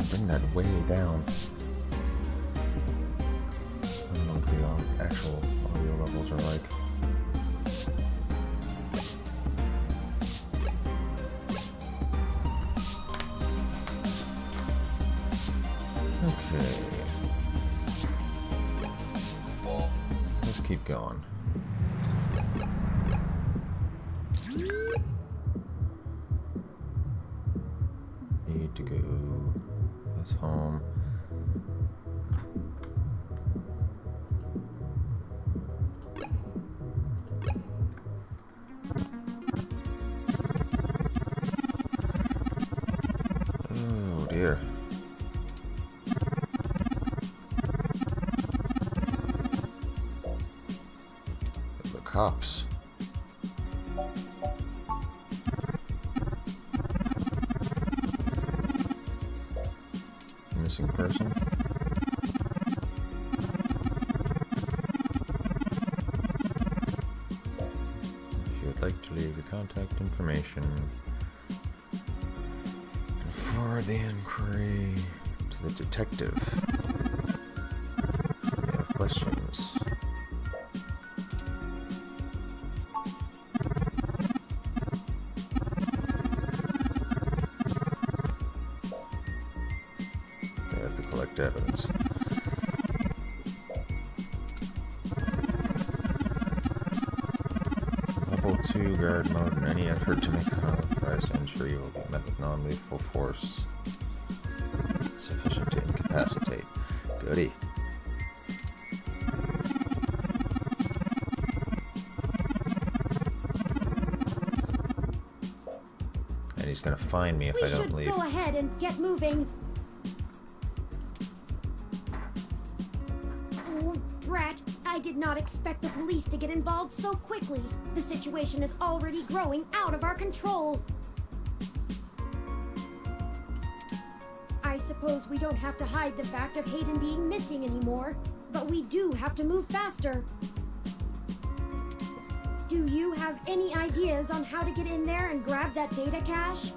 bring that way down. I don't know what the actual audio levels are like. Okay. Let's keep going. Need to go. That's home. Oh dear. The cops. Missing person. If you would like to leave your contact information for the inquiry to the detective. If you have questions. They have to collect evidence. Level 2 guard mode. In any effort to make an unauthorized entry, you will be met with non-lethal force sufficient to incapacitate. Goody. And he's gonna find me if I don't leave. We should go ahead and get moving. Oh, drat. I did not expect the police to get involved so quickly. The situation is already growing out of our control. I suppose we don't have to hide the fact of Hayden being missing anymore, but we do have to move faster. Do you have any ideas on how to get in there and grab that data cache?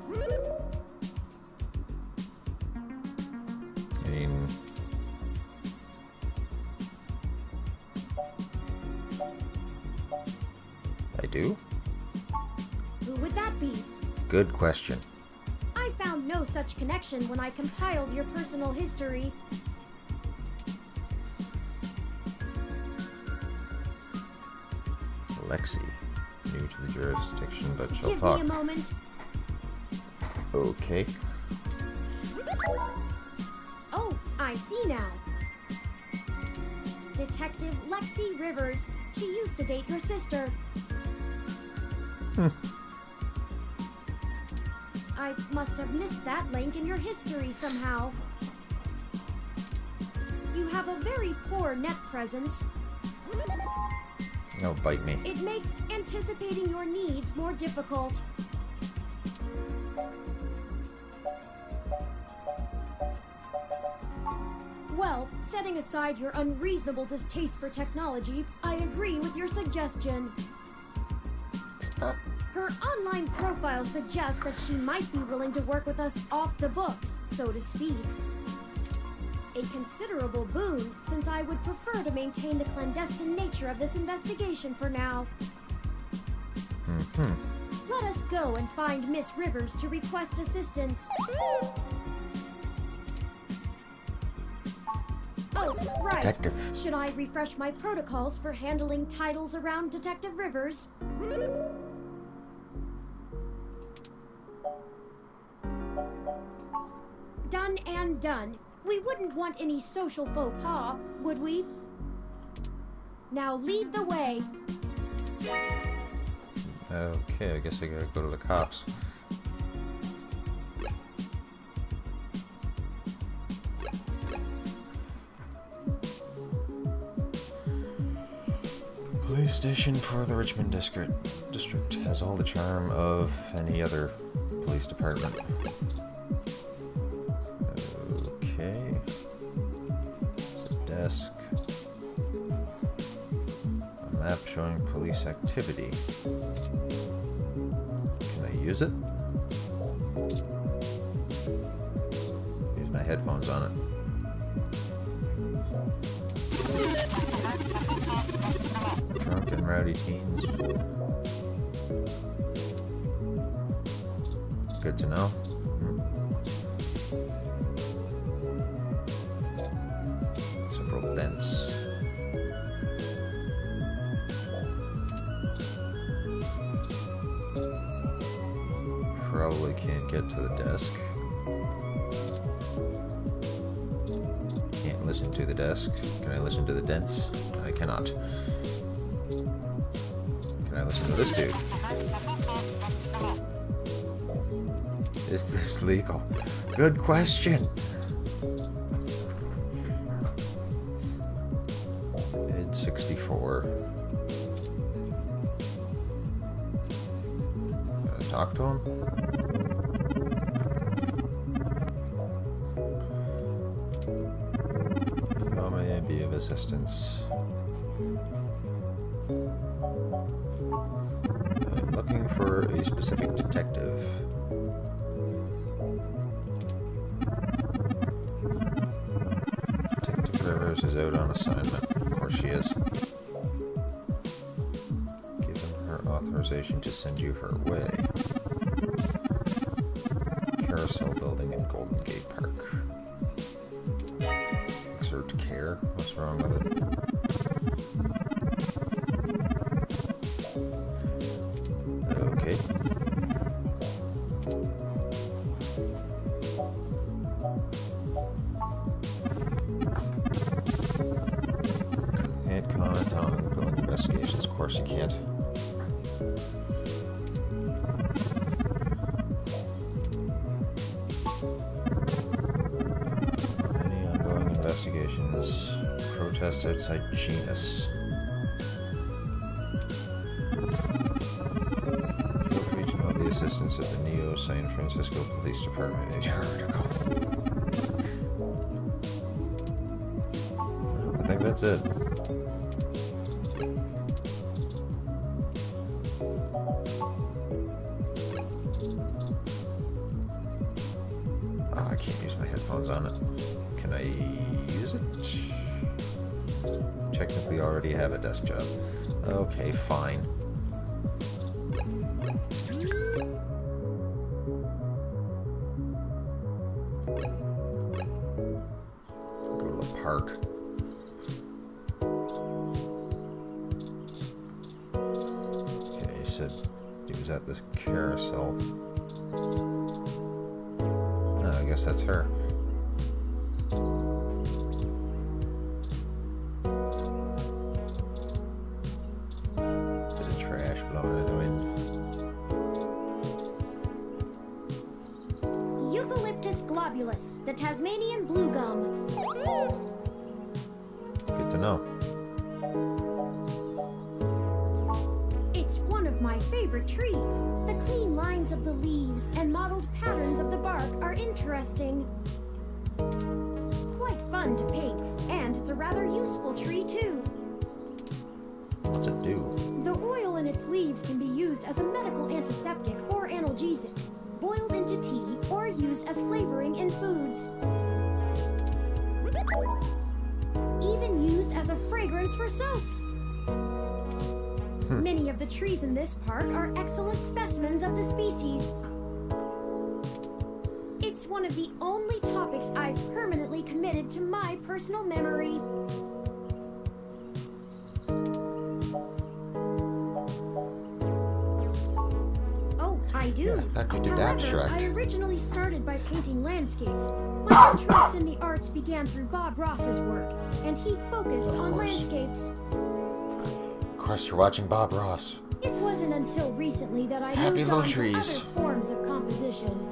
I mean, I do? Who would that be? Good question. I found no such connection when I compiled your personal history. Lexi, new to the jurisdiction, but she'll Give talk. me a moment. Okay. Oh, I see now. Detective Lexi Rivers. She used to date your sister. I must have missed that link in your history somehow. You have a very poor net presence. No, bite me. It makes anticipating your needs more difficult. Well, setting aside your unreasonable distaste for technology, I agree with your suggestion. Stop. Her online profile suggests that she might be willing to work with us off the books, so to speak. A considerable boon, since I would prefer to maintain the clandestine nature of this investigation for now. Let us go and find Miss Rivers to request assistance. Oh, right. Detective. Should I refresh my protocols for handling titles around Detective Rivers? Done and done. We wouldn't want any social faux pas, would we? Now lead the way. Okay, I guess I gotta go to the cops. Police station for the Richmond district has all the charm of any other police department. Okay. It's a desk. A map showing police activity. Can I use it? Use my headphones on it. Drunk and rowdy teens. Good to know. Several dents. Probably can't get to the desk. Can't listen to the desk. Can I listen to the dents? I cannot. Can I listen to this dude? Is this legal? Good question. Ed 64. Gotta talk to him? How may I be of assistance? I'm looking for a specific detective. Detective Rivers is out on assignment. Of course she is. Given her authorization to send you her way. Carousel building in Golden Gate Park. Exert care? What's wrong with it? Okay. Can't comment on ongoing investigations. Of course you can't. Any ongoing investigations? Protest outside Genus. Feel free to know the assistance of the Neo San Francisco Police Department in your article. I think that's it. Oh, I can't use my headphones on it. Can I use it? Technically already have a desk job. Okay, fine. Go to the park. Okay, he said he was at this carousel. Oh, I guess that's her. Bit of trash blowing in the wind. Eucalyptus globulus, the Tasmanian blue gum. Good to know. It's one of my favorite trees. The clean lines of the leaves and mottled patterns of the bark are interesting. Quite fun to paint, and it's a rather useful tree too. What's it do? The oil in its leaves can be used as a medical antiseptic or analgesic, boiled into tea, or used as flavoring in foods. Even used as a fragrance for soaps. Many of the trees in this park are excellent specimens of the species. It's one of the only topics I've permanently committed to my personal memory. Oh, I do. Yeah, I thought you did However, abstract. I originally started by painting landscapes. My interest in the arts began through Bob Ross's work, and he focused Of on course. landscapes. Of course, you're watching Bob Ross. It wasn't until recently that I Happy moved little on trees. to other forms of composition.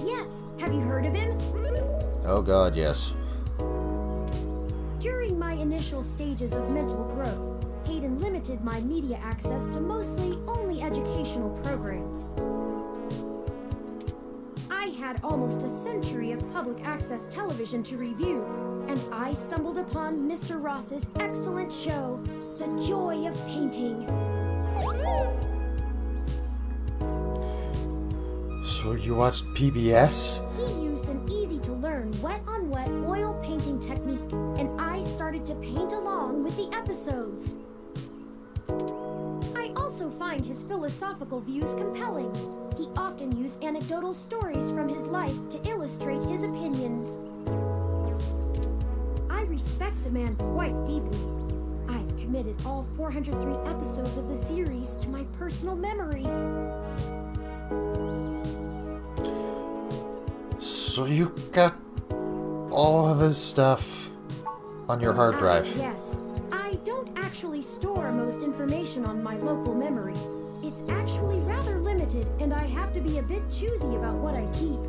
Yes, have you heard of him? Oh god, yes. During my initial stages of mental growth, Hayden limited my media access to mostly only educational programs. I had almost a century of public access television to review, and I stumbled upon Mr. Ross's excellent show, The Joy of Painting. So you watched PBS? He used an easy-to-learn wet-on-wet oil painting technique, and I started to paint along with the episodes. I also find his philosophical views compelling. He often used anecdotal stories from his life to illustrate his opinions. I respect the man quite deeply. I've committed all 403 episodes of the series to my personal memory. So you got all of his stuff on your hard drive? Yes. I don't actually store most information on my local memory. It's actually rather limited, and I have to be a bit choosy about what I keep.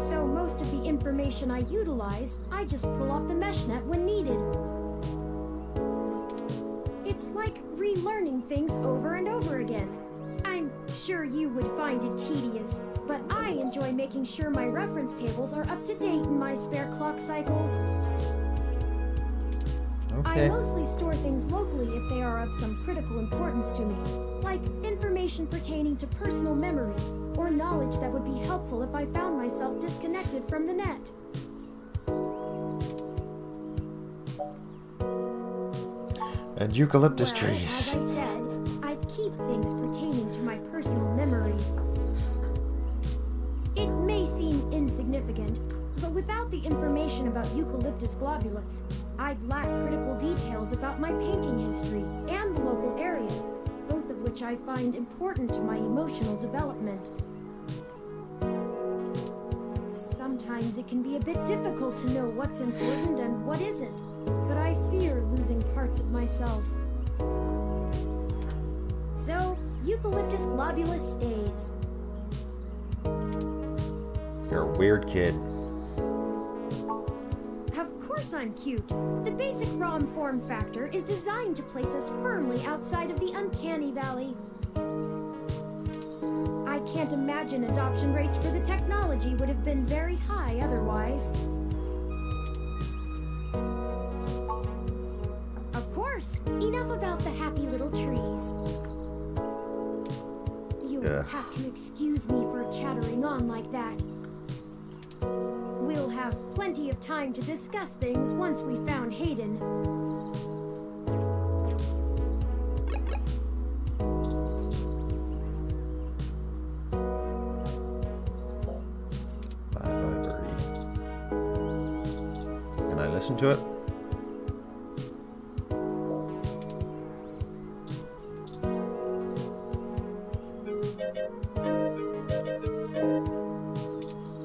So most of the information I utilize, I just pull off the meshnet when needed. It's like relearning things over and over again. I'm sure you would find it tedious, but I enjoy making sure my reference tables are up to date in my spare clock cycles. Okay. I mostly store things locally if they are of some critical importance to me, like information pertaining to personal memories, or knowledge that would be helpful if I found myself disconnected from the net. And eucalyptus Well, trees. as I said, I keep things pertaining to my personal memory. It may seem insignificant, but without the information about Eucalyptus globulus, I'd lack critical details about my painting history and the local area, both of which I find important to my emotional development. Sometimes it can be a bit difficult to know what's important and what isn't, but I fear losing parts of myself. So, Eucalyptus globulus stays. You're a weird kid. Of course I'm cute. The basic ROM form factor is designed to place us firmly outside of the uncanny valley. I can't imagine adoption rates for the technology would have been very high otherwise. Of course, enough about the happy little trees. You'll have to excuse me for chattering on like that. We'll have plenty of time to discuss things once we found Hayden. Bye-bye, birdie. Can I listen to it?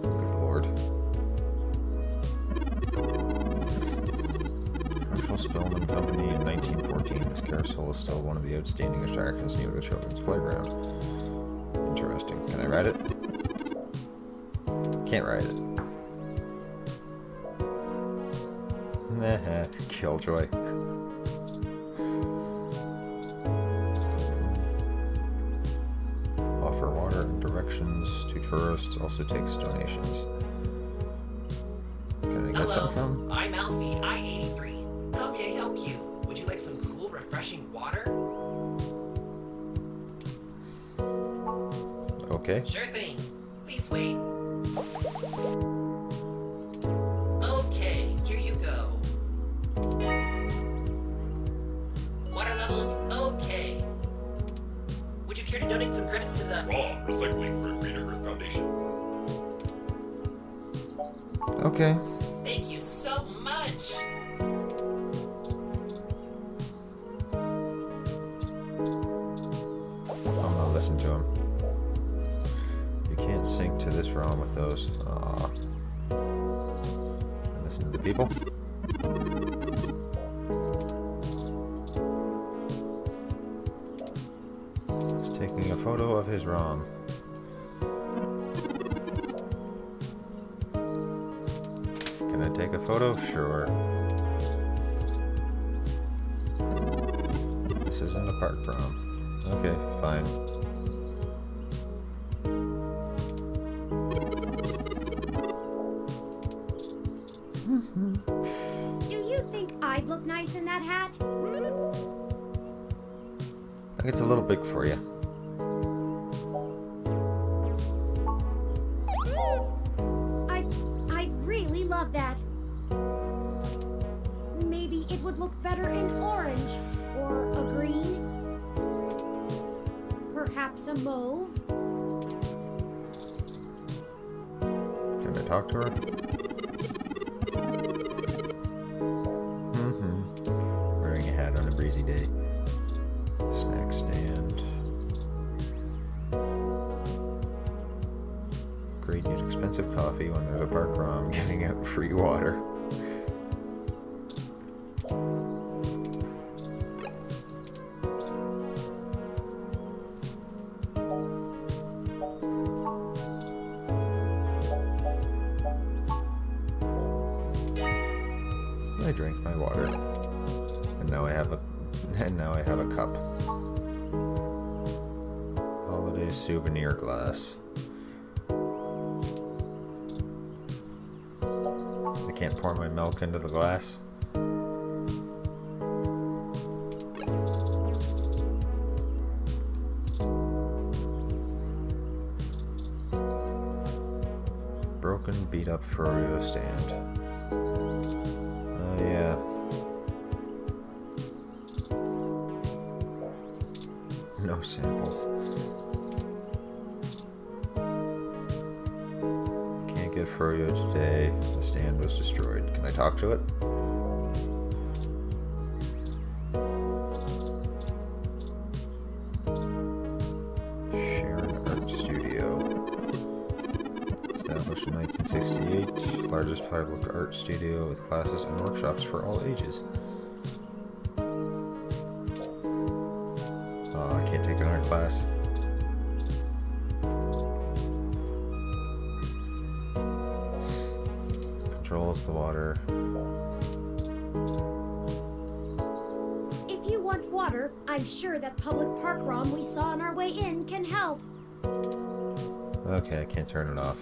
Good lord. Marshall Spellman Company in 1914. This carousel is still one of the outstanding attractions near the children's playground. Interesting. Can I ride it? Can't ride it. Nah, Killjoy. Offer water and directions to tourists, also takes donations. Can I get something from? I'm Alfie, I-83. How may I help you? Would you like some cool, refreshing water? Okay. Sure thing. Please wait. Okay, here you go. Water levels, okay. Would you care to donate some credits to the... Raw recycling for Greener Earth Foundation. Okay. Thank you so much. I'm gonna listen to him. You can't sync to this ROM with those. Aw. And listen to the people. He's taking a photo of his ROM. Can I take a photo? Sure. This isn't a park ROM. Okay, fine. Do you think I'd look nice in that hat? I think it's a little big for you. love that. Maybe it would look better in orange, or a green, perhaps a mauve. Can I talk to her? Wearing a hat on a breezy day. Snack stand. Great yet expensive coffee when there's a park rom giving out free water. I drank my water, and now I have a cup. Holiday souvenir glass. I can't pour my milk into the glass. Broken, beat up Froyo stand. Oh yeah. No samples. Can't get Froyo today. The stand was destroyed. Can I talk to it? Sharon Art Studio. Established in 1968. Largest public art studio with classes and workshops for all ages. Oh, I can't take an art class. Controls the water. If you want water, I'm sure that public park rom we saw on our way in can help. Okay, I can't turn it off.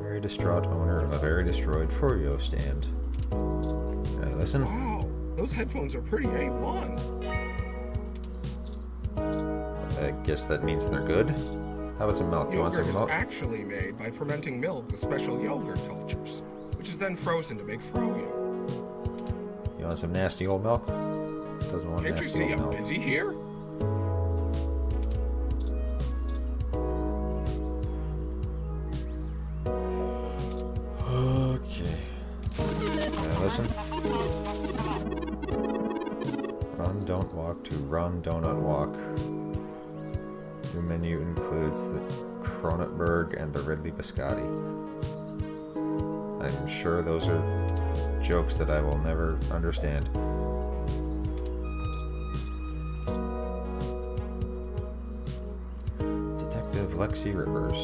Very distraught owner of a very destroyed Froyo stand. Can I listen? Wow, those headphones are pretty A1. I guess that means they're good. How about some milk? You want Yogurt some is milk? actually made by fermenting milk with special yogurt cultures, which is then frozen to make froyo. You want some nasty old milk? Doesn't want Can't you nasty see old I'm milk. busy here? Okay. Can I listen? Run, don't walk to run, donut walk. Your menu includes the Kronenberg and the Ridley Biscotti. I'm sure those are jokes that I will never understand. Detective Lexi Rivers.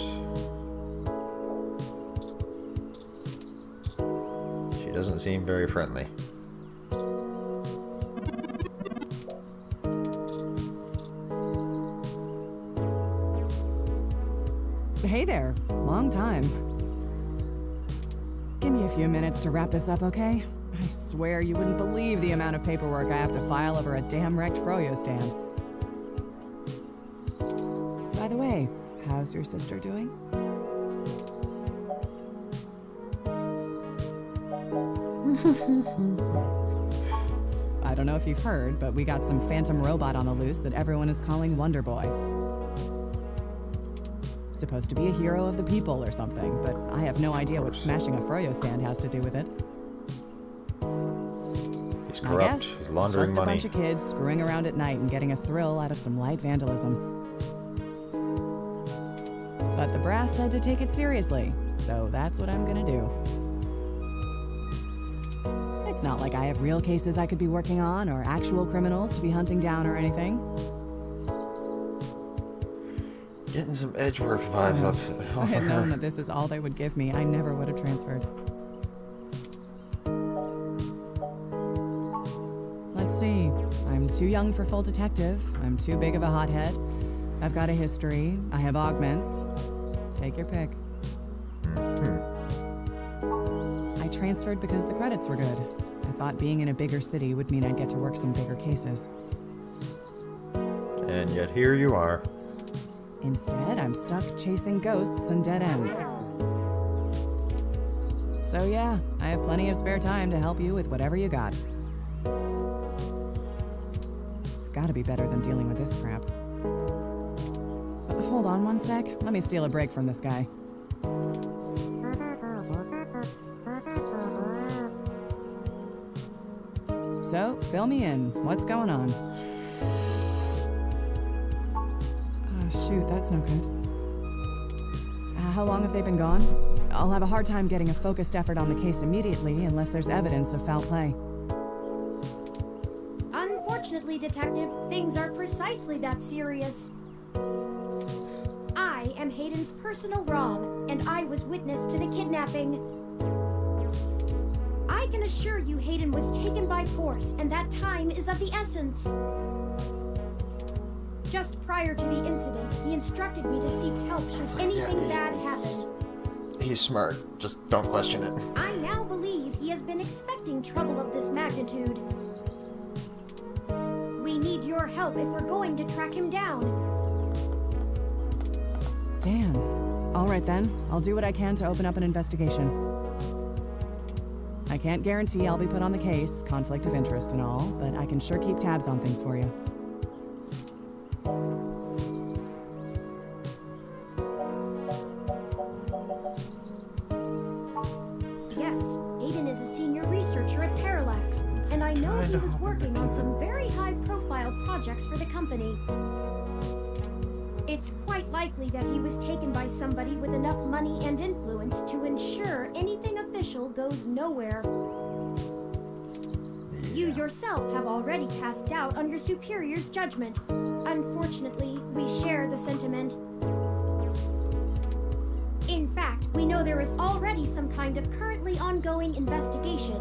She doesn't seem very friendly. Hey there. Long time. Give me a few minutes to wrap this up, okay? I swear you wouldn't believe the amount of paperwork I have to file over a damn wrecked Froyo stand. By the way, how's your sister doing? I don't know if you've heard, but we got some phantom robot on the loose that everyone is calling Wonder Boy. Supposed to be a hero of the people or something, but I have no idea what smashing a Froyo stand has to do with it. He's I corrupt. guess He's laundering just money. a bunch of kids screwing around at night and getting a thrill out of some light vandalism. But the brass said to take it seriously, so that's what I'm gonna do. It's not like I have real cases I could be working on or actual criminals to be hunting down or anything. Getting some Edgeworth vibes up If I off had of known her. that this is all they would give me, I never would have transferred. Let's see. I'm too young for full detective. I'm too big of a hothead. I've got a history. I have augments. Take your pick. I transferred because the credits were good. I thought being in a bigger city would mean I'd get to work some bigger cases. And yet here you are. Instead, I'm stuck chasing ghosts and dead ends. So yeah, I have plenty of spare time to help you with whatever you got. It's gotta be better than dealing with this crap. Hold on one sec. Let me steal a break from this guy. So, fill me in. What's going on? Oh, shoot, that's no good. How long have they been gone? I'll have a hard time getting a focused effort on the case immediately unless there's evidence of foul play. Unfortunately, Detective, things are precisely that serious. I am Hayden's personal ROM, and I was witness to the kidnapping. I can assure you Hayden was taken by force, and that time is of the essence. Just prior to the incident, he instructed me to seek help should anything bad happen. He's smart. Just don't question it. I now believe he has been expecting trouble of this magnitude. We need your help if we're going to track him down. Damn. All right then. I'll do what I can to open up an investigation. I can't guarantee I'll be put on the case, conflict of interest and all, but I can sure keep tabs on things for you. Yes, Hayden is a senior researcher at Parallax, and I know he was working on some very high-profile projects for the company. It's quite likely that he was taken by somebody with enough money and influence to ensure anything official goes nowhere. You yourself have already cast doubt on your superior's judgment. Unfortunately, we share the sentiment. In fact, we know there is already some kind of currently ongoing investigation.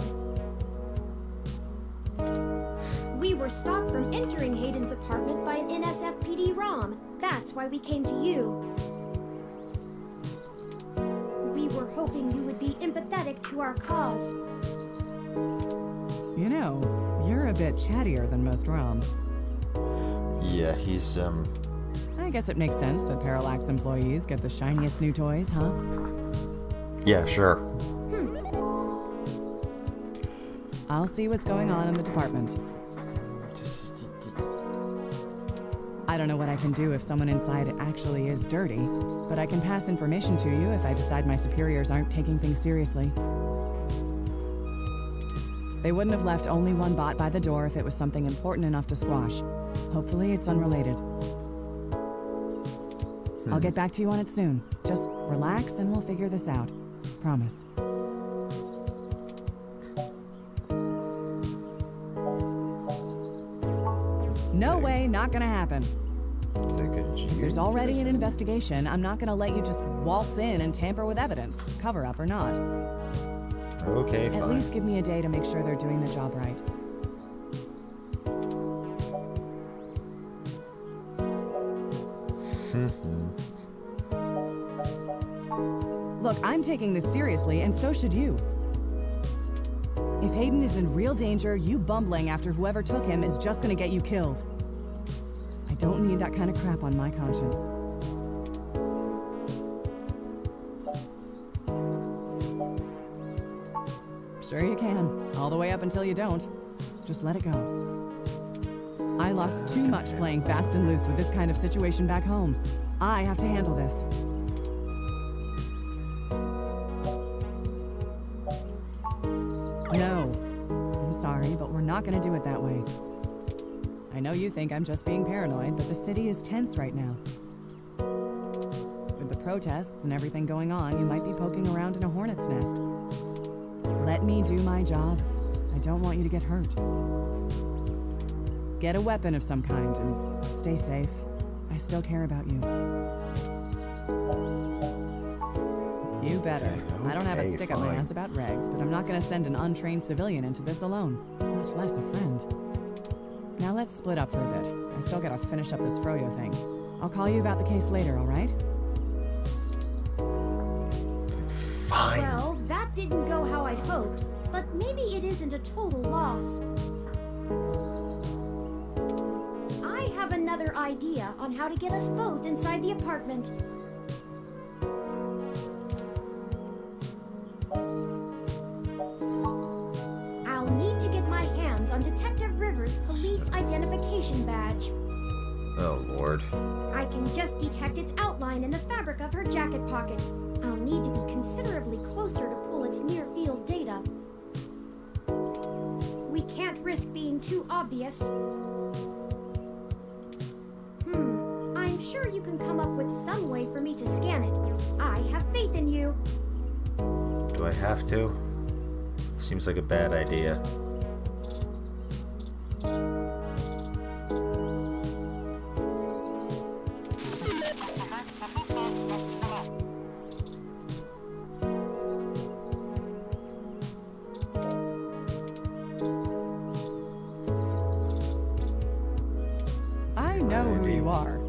We were stopped from entering Hayden's apartment by an NSFPD ROM. That's why we came to you. We were hoping you would be empathetic to our cause. You know, you're a bit chattier than most ROMs. Yeah, he's, I guess it makes sense that Parallax employees get the shiniest new toys, huh? Yeah, sure. I'll see what's going on in the department. I don't know what I can do if someone inside actually is dirty, but I can pass information to you if I decide my superiors aren't taking things seriously. They wouldn't have left only one bot by the door if it was something important enough to squash. Hopefully it's unrelated. I'll get back to you on it soon. Just relax and we'll figure this out. Promise. No way, not gonna happen. If there's already an investigation, I'm not gonna let you just waltz in and tamper with evidence, cover up or not. Okay, fine. At least give me a day to make sure they're doing the job right. Look, I'm taking this seriously, and so should you. If Hayden is in real danger, you bumbling after whoever took him is just gonna get you killed. I don't need that kind of crap on my conscience. Sure you can. All the way up until you don't. Just let it go. I lost too much playing fast and loose with this kind of situation back home. I have to handle this. No. I'm sorry, but we're not gonna do it that way. I know you think I'm just being paranoid, but the city is tense right now. With the protests and everything going on, you might be poking around in a hornet's nest. Let me do my job. I don't want you to get hurt. Get a weapon of some kind and stay safe. I still care about you. You better. Okay, I don't have a stick up my fine. ass about regs, but I'm not gonna send an untrained civilian into this alone, much less a friend. Now let's split up for a bit. I still gotta finish up this Froyo thing. I'll call you about the case later, all right? Fine. Well, that didn't go how I'd hoped, but maybe it isn't a total loss. I have another idea on how to get us both inside the apartment. on Detective Rivers' police identification badge. Oh, Lord. I can just detect its outline in the fabric of her jacket pocket. I'll need to be considerably closer to pull its near-field data. We can't risk being too obvious. I'm sure you can come up with some way for me to scan it. I have faith in you. Do I have to? Seems like a bad idea. I know who you are.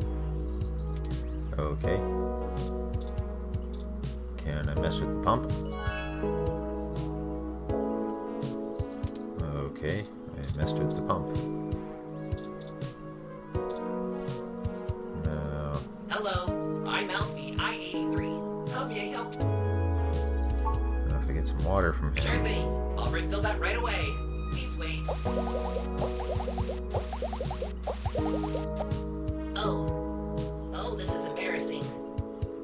Okay. Can I mess with the pump? Okay, I messed with the pump. No. Hello, I'm Alfie, I-83. How may I help? Now if I get some water from Sure him. thing. I'll refill that right away. Please wait. Oh, this is embarrassing.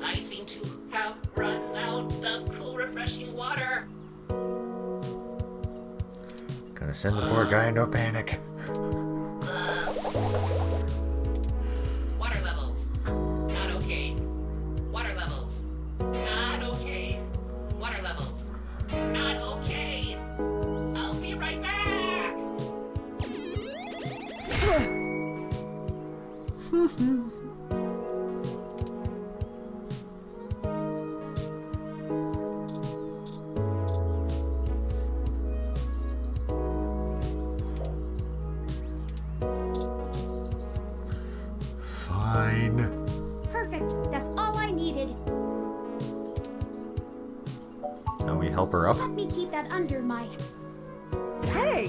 I seem to have run out of cool, refreshing water. Gonna send the poor guy into a panic. Water levels. Not okay. Water levels. Not okay. Water levels. Not okay. I'll be right back. Fine. Perfect. That's all I needed. Now we help her up. Let me keep that under my... Hey!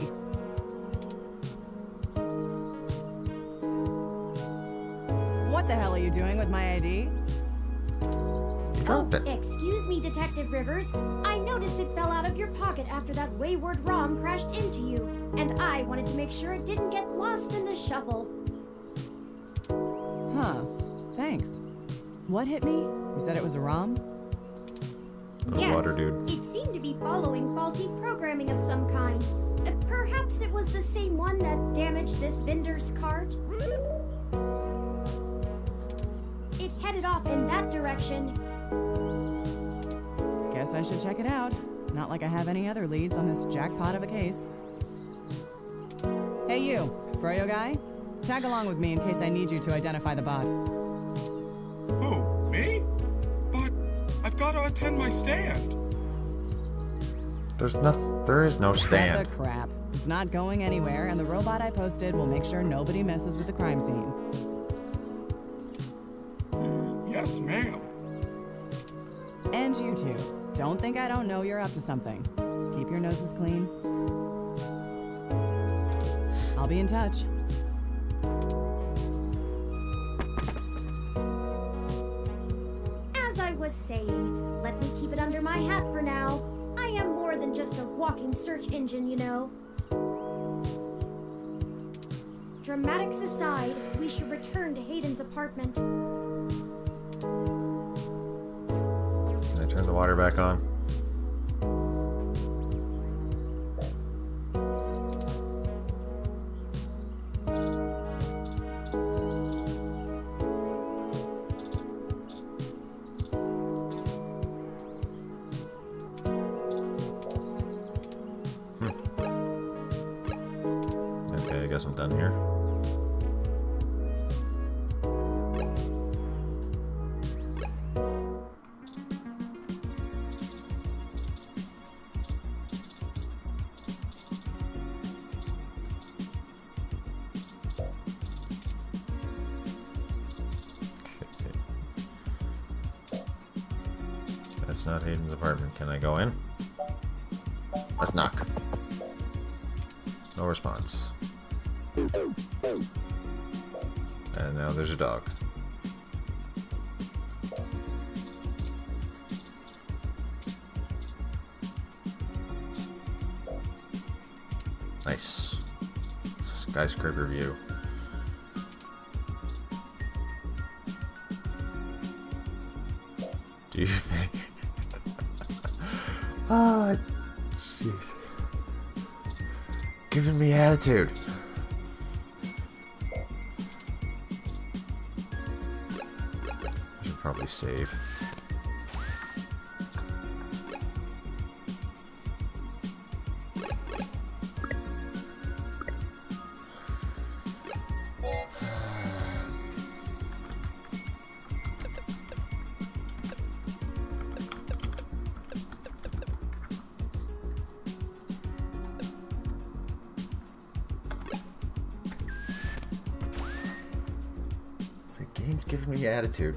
What the hell are you doing with my ID? You dropped it. Excuse me, Detective Rivers. I noticed it fell out of your pocket after that wayward ROM crashed into you, and I wanted to make sure it didn't get lost in the shuffle. Huh. Thanks. What hit me? You said it was a ROM? The water dude. It seemed to be following faulty programming of some kind. Perhaps it was the same one that damaged this vendor's cart? It headed off in that direction. Guess I should check it out. Not like I have any other leads on this jackpot of a case. Hey you, Froyo guy? Tag along with me in case I need you to identify the bot. Who? Me? But I've got to attend my stand. There is no What stand. the crap. It's not going anywhere, and the robot I posted will make sure nobody messes with the crime scene. Yes, ma'am. And you two. Don't think I don't know you're up to something. Keep your noses clean. I'll be in touch. As I was saying, let me keep it under my hat for now. I am more than just a walking search engine, you know. Dramatics aside, we should return to Hayden's apartment. Can I turn the water back on? Okay, I guess I'm done here. That's not Hayden's apartment. Can I go in? Let's knock. No response. And now there's a dog. Nice. Skyscraper view. Do you think? Oh, jeez. Giving me attitude. I should probably save. Game's giving me attitude.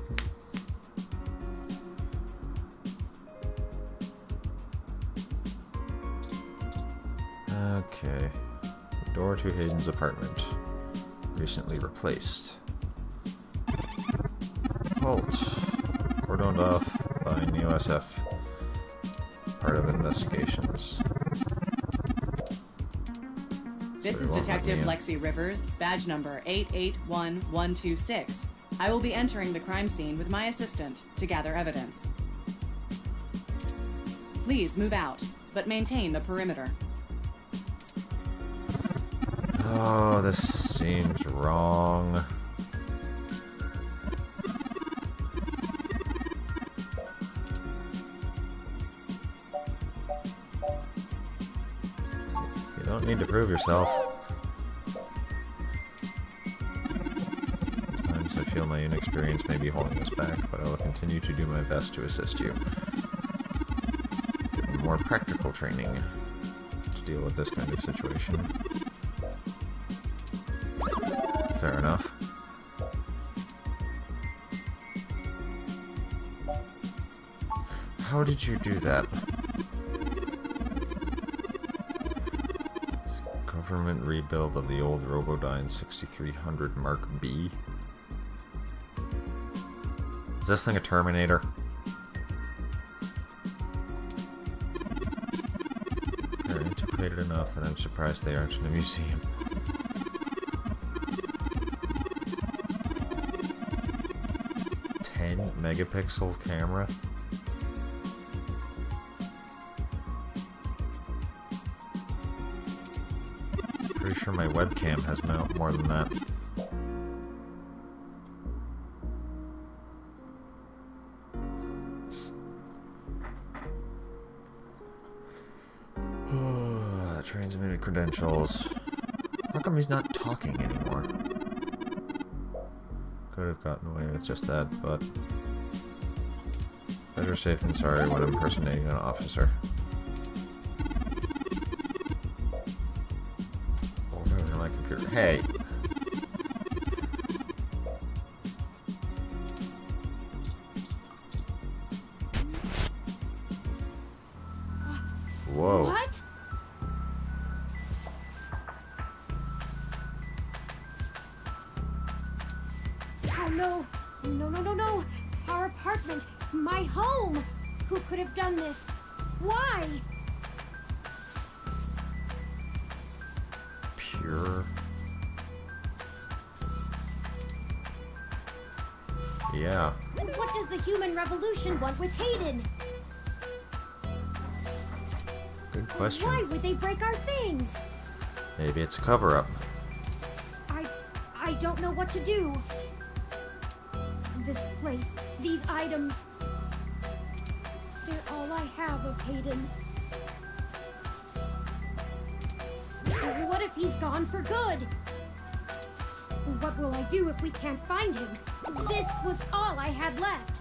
Okay. The door to Hayden's apartment. Recently replaced. Halt. Cordoned off by NeoSF. Part of investigations. This is Detective Lexi Rivers, badge number 881126. I will be entering the crime scene with my assistant to gather evidence. Please move out, but maintain the perimeter. Oh, this seems wrong. You don't need to prove yourself. Sometimes I feel my inexperience may be holding us back, but I will continue to do my best to assist you. Give more practical training to deal with this kind of situation. Fair enough. How did you do that? Government rebuild of the old Robodyne 6300 Mark B. Is this thing a Terminator? They're antiquated enough that I'm surprised they aren't in a museum. Megapixel camera. Pretty sure my webcam has more than that. Transmitted credentials. How come he's not talking anymore? Could have gotten away with just that, but better safe than sorry when impersonating an officer. Older than my computer. Hey! Whoa. What? Oh no! No, no, no, no! Our apartment! My home! Who could have done this? Why? Pure. Yeah. What does the human revolution want with Hayden? Good question. Why would they break our things? Maybe it's a cover-up. I don't know what to do. This place, these items, they're all I have of Hayden. What if he's gone for good? What will I do if we can't find him? This was all I had left.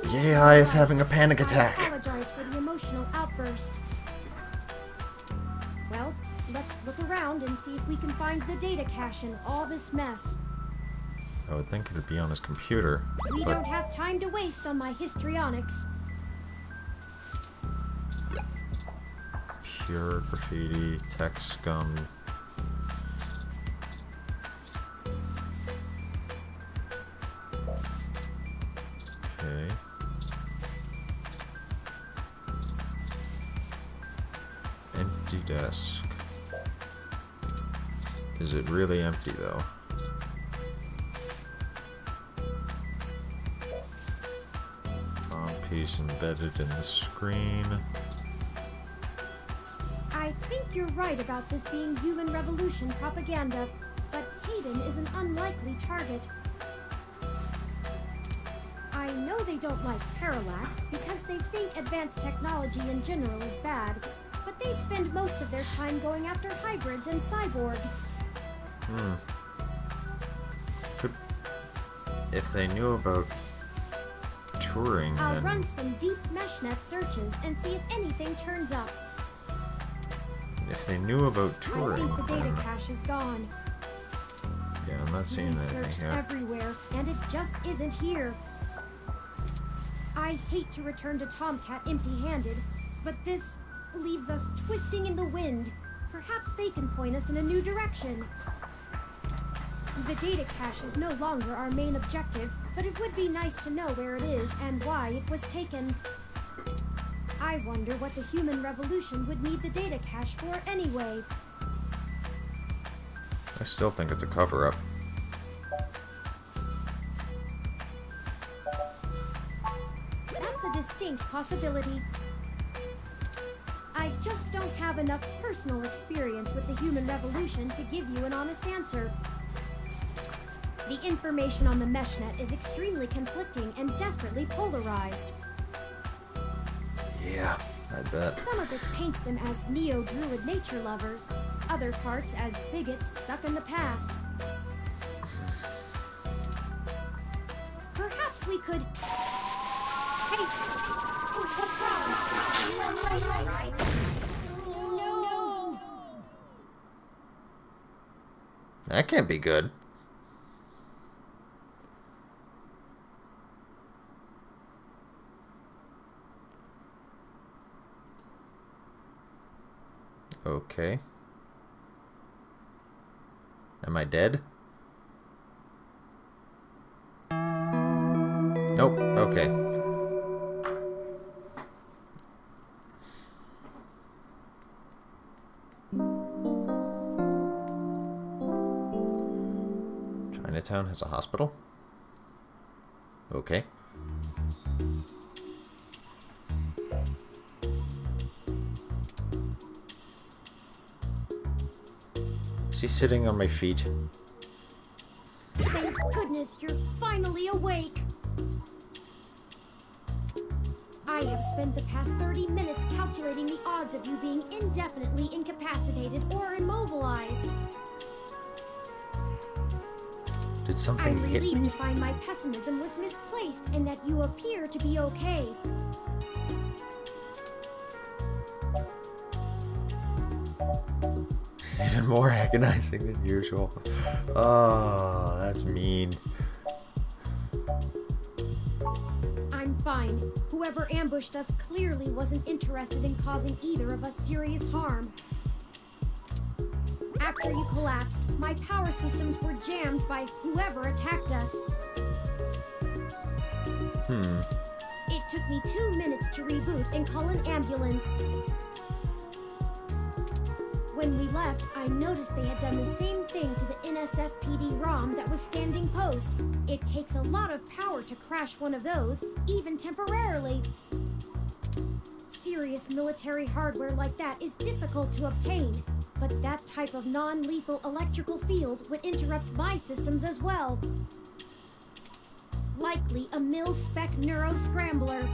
The AI is having a panic attack. I apologize for the emotional outburst. Well, let's look around and see if we can find the data cache in all this mess. I would think it'd be on his computer. We but don't have time to waste on my histrionics. pure graffiti, tech scum. Okay. Empty desk. Is it really empty though? Piece embedded in the screen. I think you're right about this being human revolution propaganda, but Hayden is an unlikely target. I know they don't like Parallax because they think advanced technology in general is bad, but they spend most of their time going after hybrids and cyborgs. If they knew about Turing, I'll then... run some deep meshnet searches and see if anything turns up. If they knew about I Turing, think the data then... cache is gone. Yeah, I'm not seeing We've anything searched here. everywhere, and it just isn't here. I hate to return to Tomcat empty-handed, but this leaves us twisting in the wind. Perhaps they can point us in a new direction. The data cache is no longer our main objective, but it would be nice to know where it is and why it was taken. I wonder what the human revolution would need the data cache for anyway. I still think it's a cover-up. That's a distinct possibility. I just don't have enough personal experience with the human revolution to give you an honest answer. The information on the meshnet is extremely conflicting and desperately polarized. Yeah, I bet. Some of it paints them as neo-druid nature lovers, other parts as bigots stuck in the past. Perhaps we could... Hey! What's wrong? Right. No! That can't be good. Okay. Am I dead? Nope. Okay. Chinatown has a hospital? Okay. Is he sitting on my feet? Thank goodness you're finally awake! I have spent the past 30 minutes calculating the odds of you being indefinitely incapacitated or immobilized. Did something I'm hit relieved me? to find my pessimism was misplaced and that you appear to be okay. It's even more agonizing than usual. Oh, that's mean. I'm fine. Whoever ambushed us clearly wasn't interested in causing either of us serious harm. After you collapsed, my power systems were jammed by whoever attacked us. It took me 2 minutes to reboot and call an ambulance. When we left, I noticed they had done the same thing to the NSFPD ROM that was standing post. It takes a lot of power to crash one of those, even temporarily. Serious military hardware like that is difficult to obtain, but that type of non-lethal electrical field would interrupt my systems as well. Likely a mil-spec neuro-scrambler.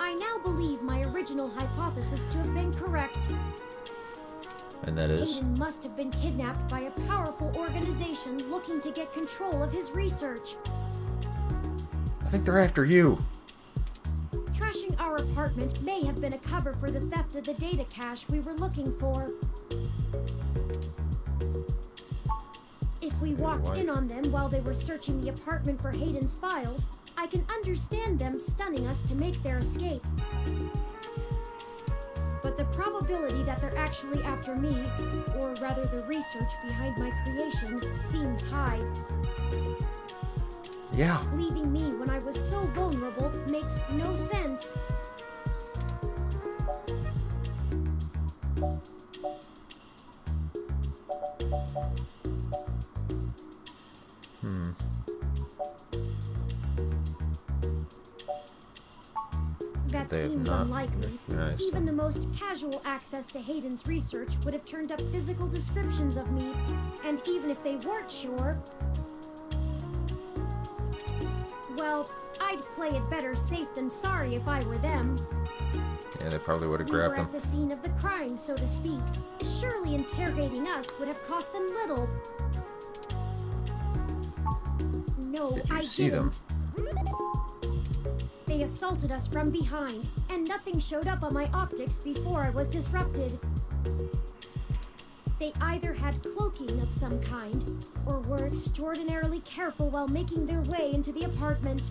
I now believe my original hypothesis to have been correct. And that is? Hayden must have been kidnapped by a powerful organization looking to get control of his research. I think they're after you. Trashing our apartment may have been a cover for the theft of the data cache we were looking for. If we walked in on them while they were searching the apartment for Hayden's files, I can understand them stunning us to make their escape. But the probability that they're actually after me, or rather the research behind my creation, seems high. Yeah. Leaving me when I was so vulnerable makes no sense. That They have seems not unlikely. recognized Even him. the most casual access to Hayden's research would have turned up physical descriptions of me. And even if they weren't sure, well, I'd play it better safe than sorry if I were them. Yeah, they probably would have We were grabbed at them. the scene of the crime, so to speak. Surely interrogating us would have cost them little. No, Did you I see them? didn't. They assaulted us from behind, and nothing showed up on my optics before I was disrupted. They either had cloaking of some kind, or were extraordinarily careful while making their way into the apartment.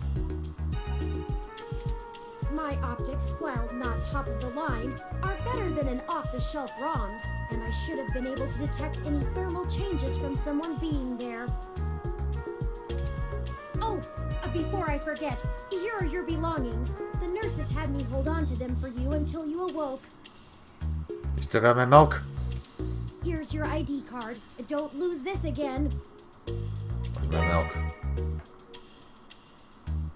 My optics, while not top of the line, are better than an off-the-shelf ROMs, and I should have been able to detect any thermal changes from someone being there. Oh, before I forget, here are your belongings. The nurses had me hold on to them for you until you awoke. You still got my milk? Here's your ID card. Don't lose this again. Where's my milk?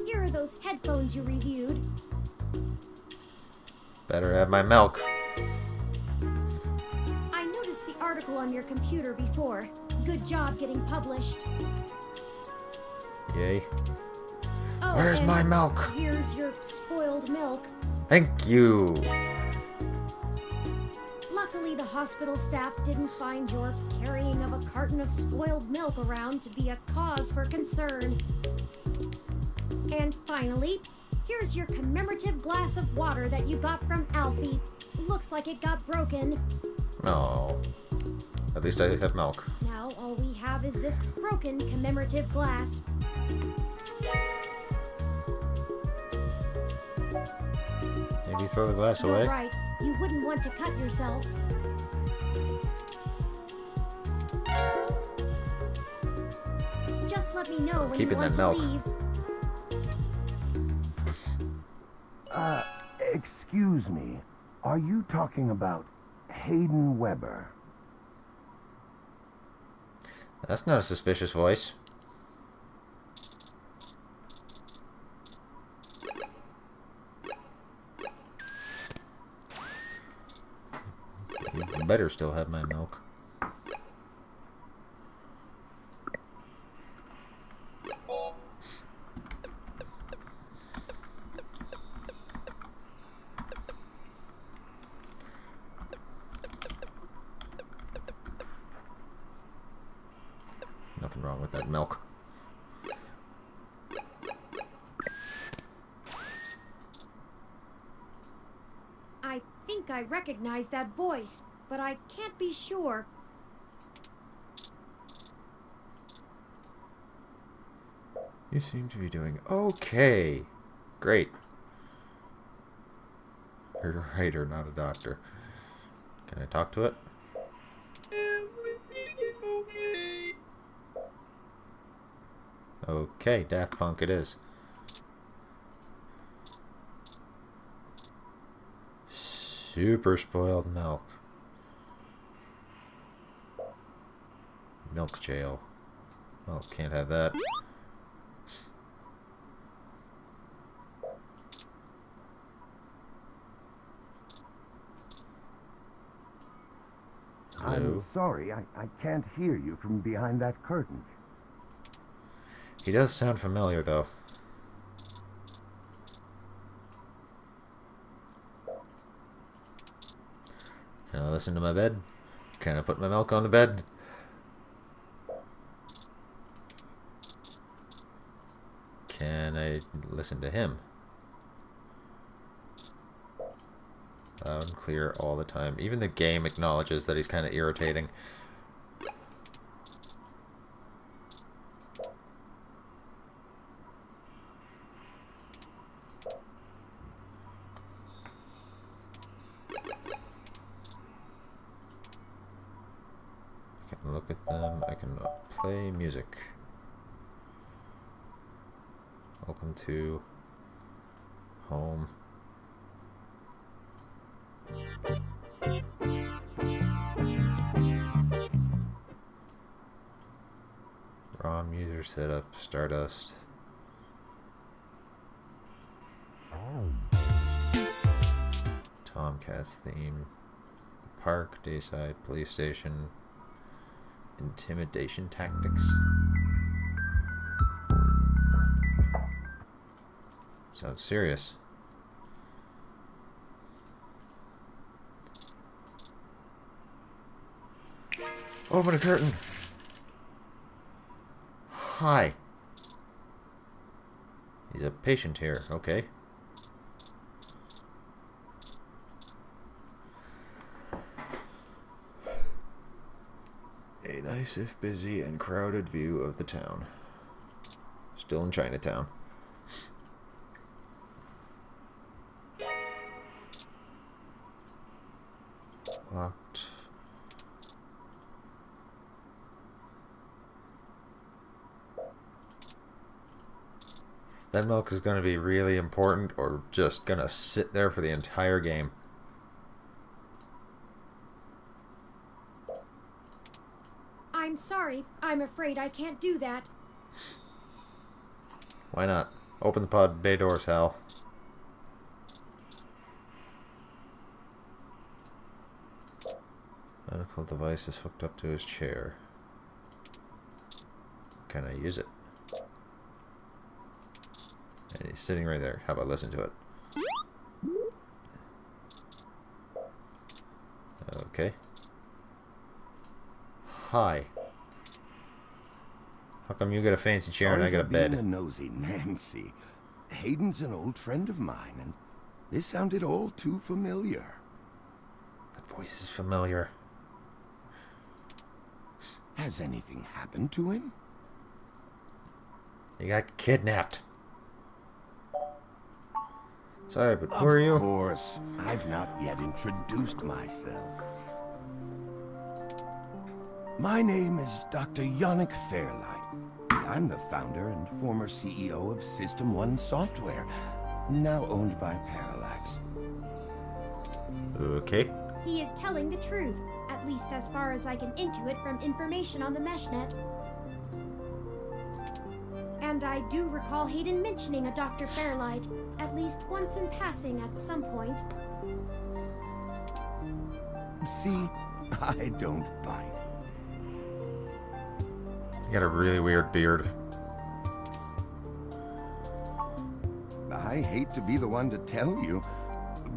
Here are those headphones you reviewed. Better have my milk. I noticed the article on your computer before. Good job getting published. Yay. Oh, Where's and my milk? Here's your spoiled milk. Thank you. Luckily, the hospital staff didn't find your carrying of a carton of spoiled milk around to be a cause for concern. And finally, here's your commemorative glass of water that you got from Alfie. Looks like it got broken. Oh. At least I have milk. Now all we have is this broken commemorative glass. Maybe throw the glass You're away? right. You wouldn't want to cut yourself. Just let me know when you keeping want that to milk. leave. Excuse me. Are you talking about Hayden Weber? That's not a suspicious voice. You better still have my milk. Nothing wrong with that milk. I think I recognize that voice, but I can't be sure. You seem to be doing okay. Great. You're a writer, not a doctor. Can I talk to it? Everything is okay. Okay, Daft Punk it is. Super spoiled milk. Milk jail. Oh, can't have that. Hello? I'm sorry, I can't hear you from behind that curtain. He does sound familiar, though. Can I listen to my bed? Can I put my milk on the bed? Can I listen to him? Loud and clear all the time. Even the game acknowledges that he's kind of irritating. I can look at them. I can play music. Welcome to home. ROM user setup, Stardust. Tomcats theme. The park, Dayside, police station. Intimidation tactics. Sounds serious. Open a curtain. Hi. He's a patient here, okay. A nice, if busy, and crowded view of the town. Still in Chinatown. Locked. That milk is going to be really important, or just going to sit there for the entire game. I'm sorry. I'm afraid I can't do that. Why not? Open the pod bay doors, Hal. Medical device is hooked up to his chair. Can I use it? And he's sitting right there. How about listen to it? Okay. Hi. How come you get a fancy chair and I get a bed? Being a nosy Nancy. Hayden's an old friend of mine, and this sounded all too familiar. That voice is familiar. Has anything happened to him? He got kidnapped. Sorry, but who are you? Of course. I've not yet introduced myself. My name is Dr. Yannick Fairlight. I'm the founder and former CEO of System 1 Software, now owned by Parallax. Okay. He is telling the truth, at least as far as I can intuit from information on the meshnet. And I do recall Hayden mentioning a Dr. Fairlight, at least once in passing at some point. See, I don't bite. You got a really weird beard. I hate to be the one to tell you,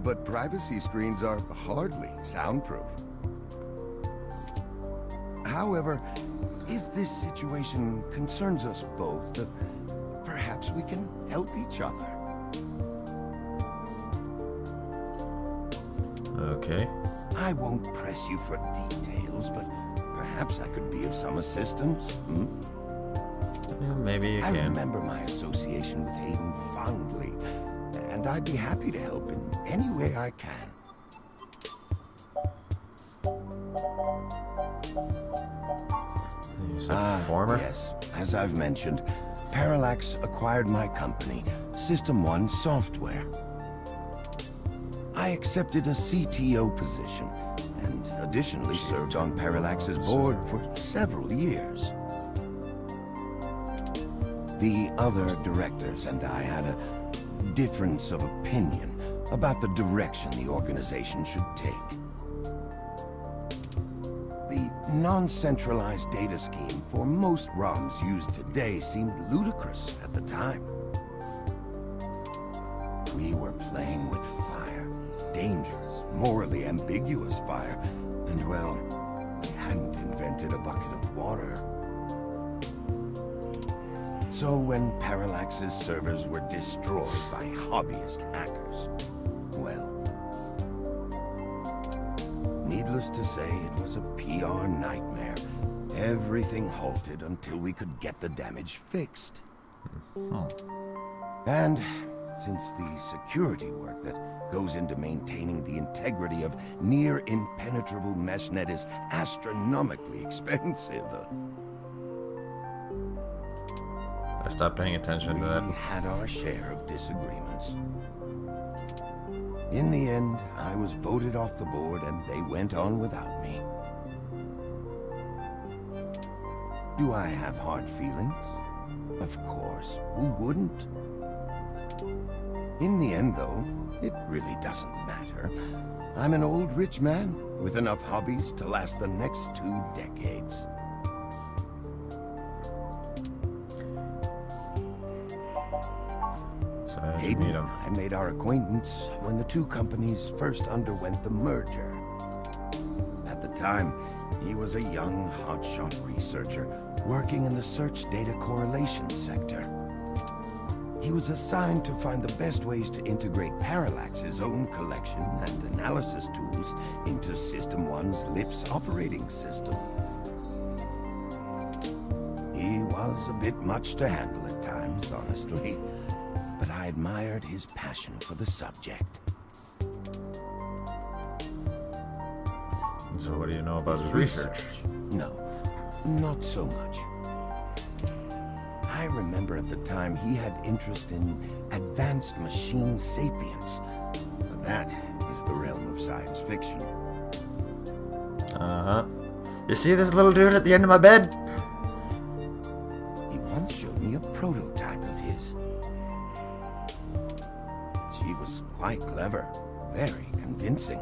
but privacy screens are hardly soundproof. However, if this situation concerns us both, perhaps we can help each other. Okay. I won't press you for details, but perhaps I could be of some assistance. Yeah, maybe you I can. remember my association with Hayden fondly, and I'd be happy to help in any way I can. He's a performer? Yes, as I've mentioned, Parallax acquired my company, System 1 Software. I accepted a CTO position, and additionally served on Parallax's board for several years. The other directors and I had a difference of opinion about the direction the organization should take. The non-centralized data scheme for most ROMs used today seemed ludicrous at the time. We were playing with fire, dangerous, morally ambiguous fire, and well, we hadn't invented a bucket of water. So when Parallax's servers were destroyed by hobbyist hackers, well, needless to say, it was a PR nightmare. Everything halted until we could get the damage fixed. And since the security work that goes into maintaining the integrity of near-impenetrable meshnet is astronomically expensive, I stopped paying attention to that. We had our share of disagreements. In the end, I was voted off the board and they went on without me. Do I have hard feelings? Of course, who wouldn't? In the end, though, it really doesn't matter. I'm an old rich man with enough hobbies to last the next 2 decades. So how'd you Hayden meet and him? I made our acquaintance when the 2 companies first underwent the merger. At the time, he was a young, hotshot researcher working in the search data correlation sector. He was assigned to find the best ways to integrate Parallax's own collection and analysis tools into System 1's LIPS operating system. He was a bit much to handle at times, honestly, but I admired his passion for the subject. So what do you know about his research? No, not so much. I remember at the time he had interest in advanced machine sapience, but that is the realm of science fiction. Uh-huh. You see this little dude at the end of my bed? He once showed me a prototype of his. She was quite clever, very convincing,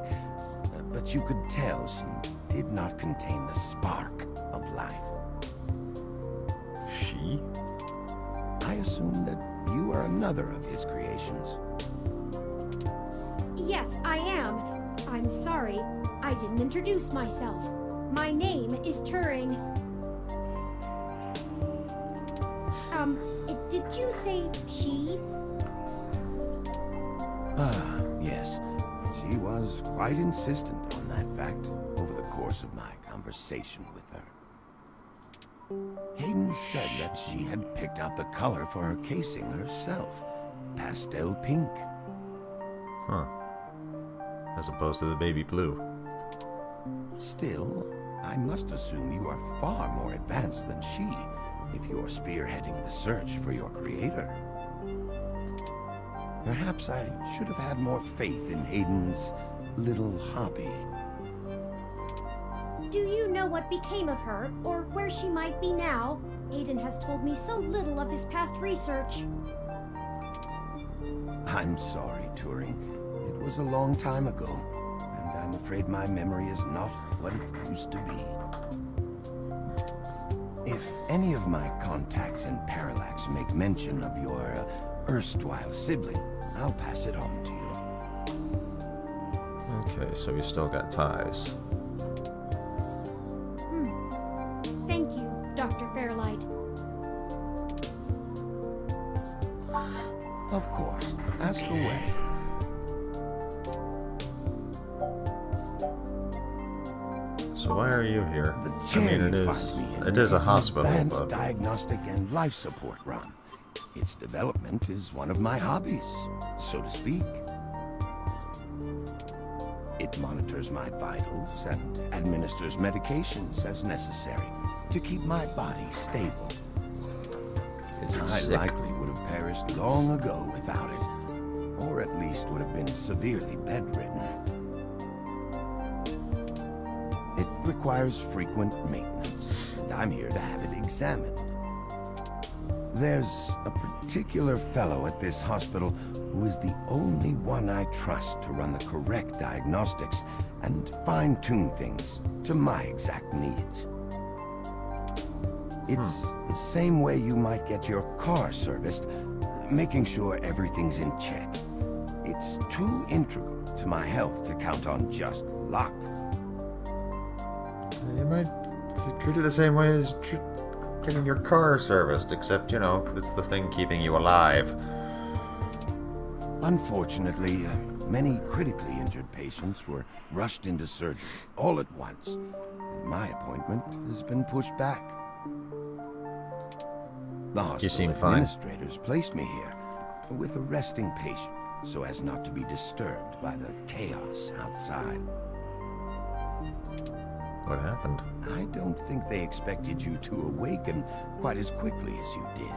but you could tell she did not contain the spark of life. She? I assume that you are another of his creations. Yes, I am. I'm sorry, I didn't introduce myself. My name is Turing. Did you say she? Ah, yes. She was quite insistent on that fact over the course of my conversation with her. Hayden said that she had picked out the color for her casing herself. Pastel pink. Huh. As opposed to the baby blue. Still, I must assume you are far more advanced than she, if you're spearheading the search for your creator. Perhaps I should have had more faith in Hayden's little hobby. Do you know what became of her, or where she might be now? Aiden has told me so little of his past research. I'm sorry, Turing. It was a long time ago, and I'm afraid my memory is not what it used to be. If any of my contacts in Parallax make mention of your erstwhile sibling, I'll pass it on to you. Okay, so we still got ties. Thank you, Dr. Fairlight. Of course. Ask away. So why are you here? The I chair mean, you find me in it is a an hospital, advanced but diagnostic and life support run. Its development is one of my hobbies, so to speak. It monitors my vitals and administers medications as necessary to keep my body stable. is it I sick? likely would have perished long ago without it, or at least would have been severely bedridden. It requires frequent maintenance, and I'm here to have it examined. There's a particular fellow at this hospital who is the only one I trust to run the correct diagnostics and fine-tune things to my exact needs. It's the same way you might get your car serviced, making sure everything's in check. It's too integral to my health to count on just luck. You might treat it the same way as getting your car serviced, except, you know, it's the thing keeping you alive. Unfortunately, many critically injured patients were rushed into surgery all at once, and my appointment has been pushed back. The You seem hospital fine. administrators placed me here with a resting patient so as not to be disturbed by the chaos outside. What happened? I don't think they expected you to awaken quite as quickly as you did.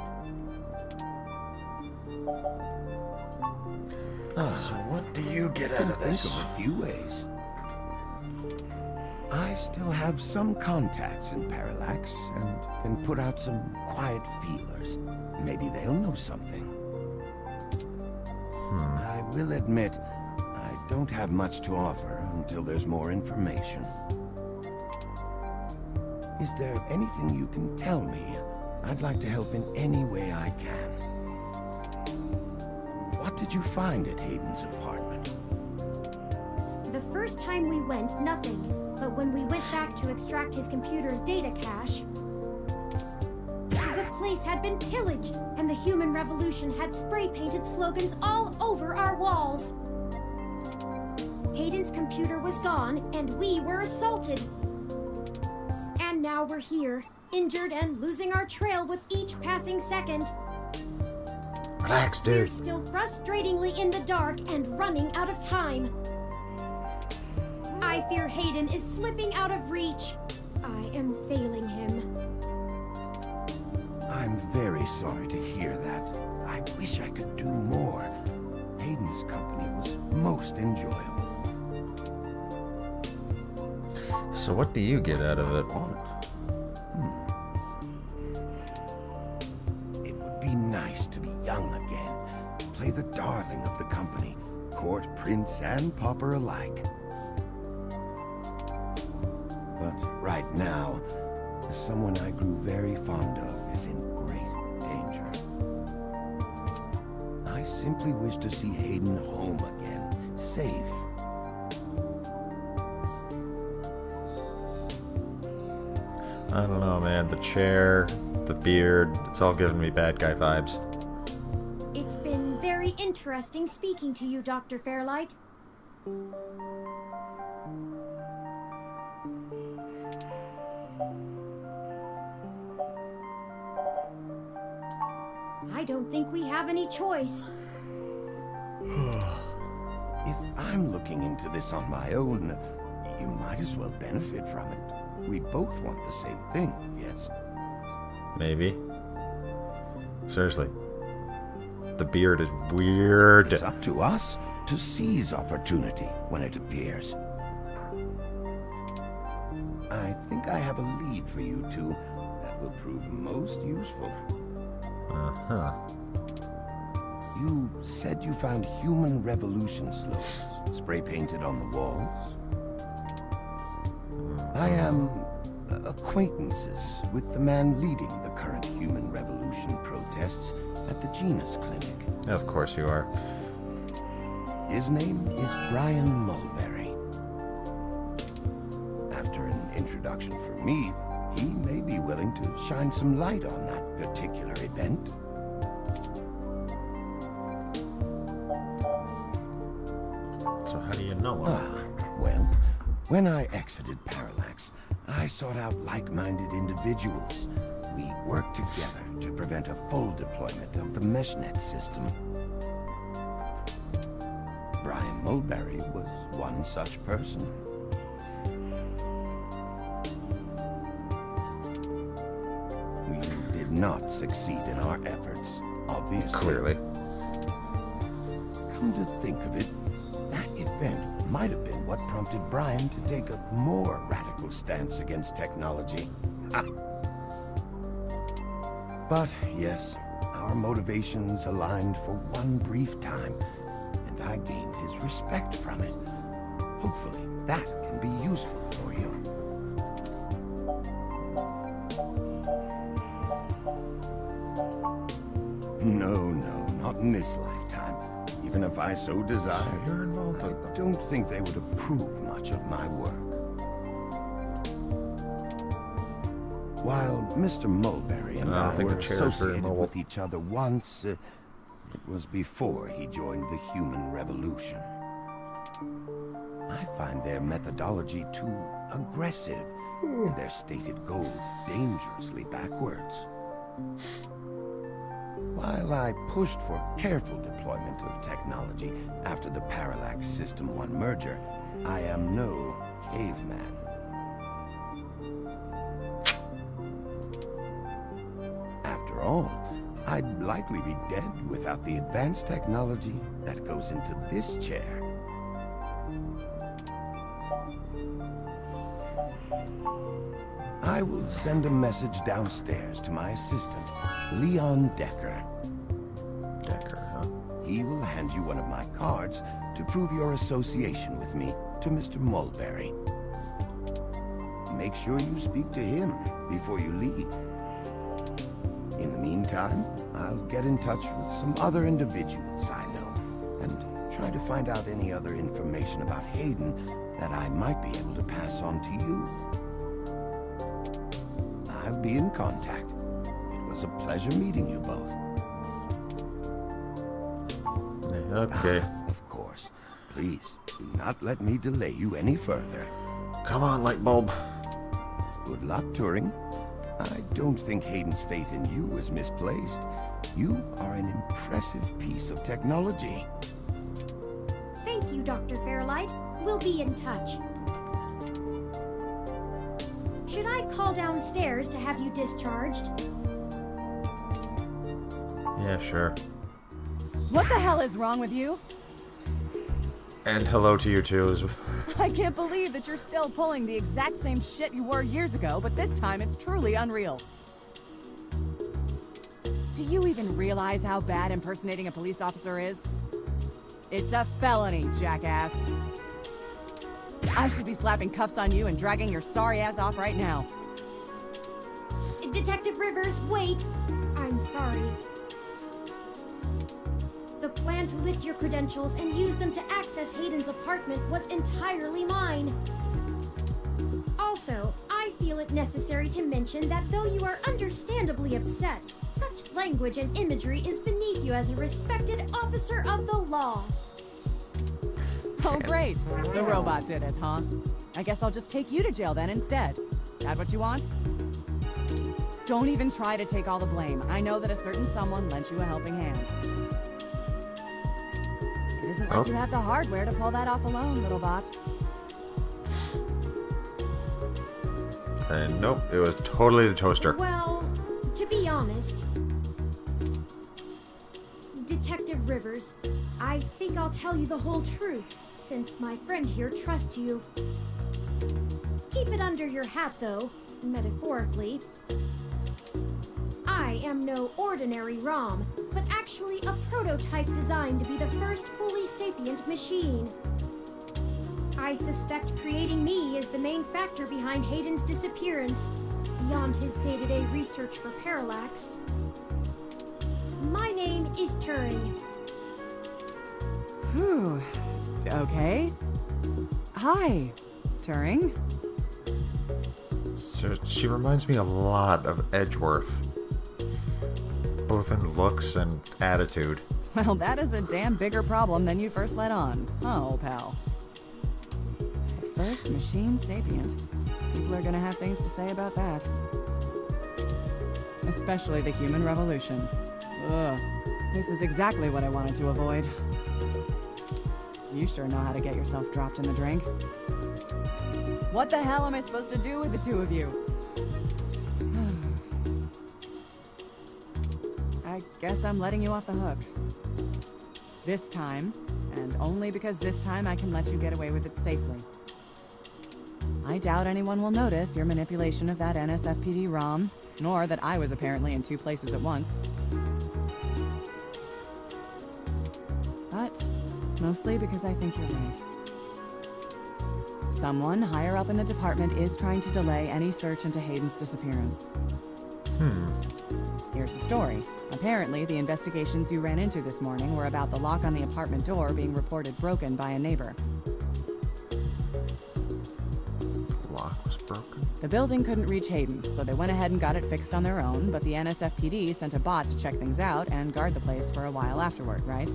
So what do you get out of Think this? of a few ways. I still have some contacts in Parallax and can put out some quiet feelers. Maybe they'll know something. I will admit, I don't have much to offer until there's more information. Is there anything you can tell me? I'd like to help in any way I can. What did you find at Hayden's apartment? The first time we went, nothing. But when we went back to extract his computer's data cache, the place had been pillaged, and the Human Revolution had spray-painted slogans all over our walls. Hayden's computer was gone, and we were assaulted. And now we're here, injured and losing our trail with each passing second. Relax, We're dude. still frustratingly in the dark and running out of time. I fear Hayden is slipping out of reach. I am failing him. I'm very sorry to hear that. I wish I could do more. Hayden's company was most enjoyable. So what do you get out of it? It would be nice to be young again. Play the darling of the company. Court prince and pauper alike. But right now, someone I grew very fond of is in great danger. I simply wish to see Hayden home again, safe. I don't know, man. The chair, the beard, it's all giving me bad guy vibes. It's been very interesting speaking to you, Dr. Fairlight. I don't think we have any choice. If I'm looking into this on my own, you might as well benefit from it. We both want the same thing, yes? Maybe. Seriously. The beard is weird. It's up to us to seize opportunity when it appears. I think I have a lead for you two that will prove most useful. Uh-huh. You said you found Human Revolution slogans spray-painted on the walls? I am acquaintances with the man leading the current Human Revolution protests at the Genus Clinic. Of course you are. His name is Brian Mulberry. After an introduction from me, he may be willing to shine some light on that particular event. So how do you know him? Well, when I exited Parallax, I sought out like-minded individuals. We worked together to prevent a full deployment of the MeshNet system. Brian Mulberry was one such person. We did not succeed in our efforts, obviously. Clearly. Come to think of it, that event might have been what prompted Brian to take a more radical stance against technology. Ha. But yes, our motivations aligned for one brief time, and I gained his respect from it. Hopefully, that can be useful for you. No, not in this lifetime. Even if I so desire, You're involved I with them. don't think they would approve much of my work. While Mr. Mulberry and I don't I think were the chair is very associated mobile. with each other once, it was before he joined the Human Revolution. I find their methodology too aggressive, and their stated goals dangerously backwards. While I pushed for careful deployment of technology after the Parallax System 1 merger, I am no caveman. After all, I'd likely be dead without the advanced technology that goes into this chair. I will send a message downstairs to my assistant, Leon Decker. Decker, huh? He will hand you one of my cards to prove your association with me to Mr. Mulberry. Make sure you speak to him before you leave. In the meantime, I'll get in touch with some other individuals I know and try to find out any other information about Hayden that I might be able to pass on to you. I'll be in contact. It was a pleasure meeting you both. Okay. Of course. Please, do not let me delay you any further. Come on, light bulb. Good luck, Turing. I don't think Hayden's faith in you is misplaced. You are an impressive piece of technology. Thank you, Dr. Fairlight. We'll be in touch. Should I call downstairs to have you discharged? Yeah, sure. What the hell is wrong with you? And hello to you too. I can't believe that you're still pulling the exact same shit you were years ago, but this time it's truly unreal. Do you even realize how bad impersonating a police officer is? It's a felony, jackass. I should be slapping cuffs on you and dragging your sorry ass off right now. Detective Rivers, wait! I'm sorry. The plan to lift your credentials and use them to access Hayden's apartment was entirely mine. Also, I feel it necessary to mention that though you are understandably upset, such language and imagery is beneath you as a respected officer of the law. Oh great, the robot did it, huh? I guess I'll just take you to jail then instead. That what you want? Don't even try to take all the blame. I know that a certain someone lent you a helping hand. It isn't like you have the hardware to pull that off alone, little bot. And nope, it was totally the toaster. Well, to be honest, Detective Rivers, I think I'll tell you the whole truth, since my friend here trusts you. Keep it under your hat, though, metaphorically. I am no ordinary ROM, but actually a prototype designed to be the first fully sapient machine. I suspect creating me is the main factor behind Hayden's disappearance, beyond his day-to-day research for Parallax. My name is Turing. Whew. Okay. Hi, Turing. So she reminds me a lot of Edgeworth. Both in looks and attitude. Well, that is a damn bigger problem than you first let on, huh, old pal? The first machine sapient. People are gonna have things to say about that. Especially the human revolution. Ugh. This is exactly what I wanted to avoid. You sure know how to get yourself dropped in the drink. What the hell am I supposed to do with the two of you? I guess I'm letting you off the hook. This time, and only because this time I can let you get away with it safely. I doubt anyone will notice your manipulation of that NSFPD ROM, nor that I was apparently in two places at once. But mostly because I think you're right. Someone higher up in the department is trying to delay any search into Hayden's disappearance. Here's the story. Apparently, the investigations you ran into this morning were about the lock on the apartment door being reported broken by a neighbor. The lock was broken? The building couldn't reach Hayden, so they went ahead and got it fixed on their own, but the NSFPD sent a bot to check things out and guard the place for a while afterward, right?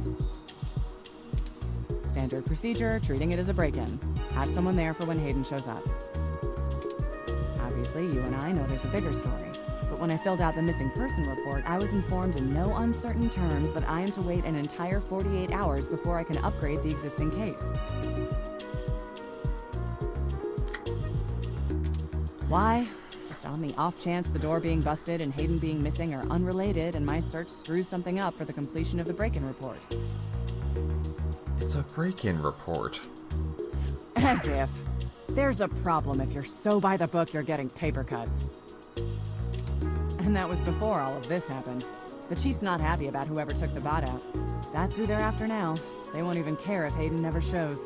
Standard procedure, treating it as a break-in. Have someone there for when Hayden shows up. Obviously, you and I know there's a bigger story. But when I filled out the missing person report, I was informed in no uncertain terms that I am to wait an entire 48 hours before I can upgrade the existing case. Why? Just Just on the off chance the door being busted and Hayden being missing are unrelated and my search screws something up for the completion of the break-in report. It's a break-in report. As if. There's a problem if you're so by the book you're getting paper cuts. And that was before all of this happened. The chief's not happy about whoever took the bot out. That's who they're after now. They won't even care if Hayden never shows.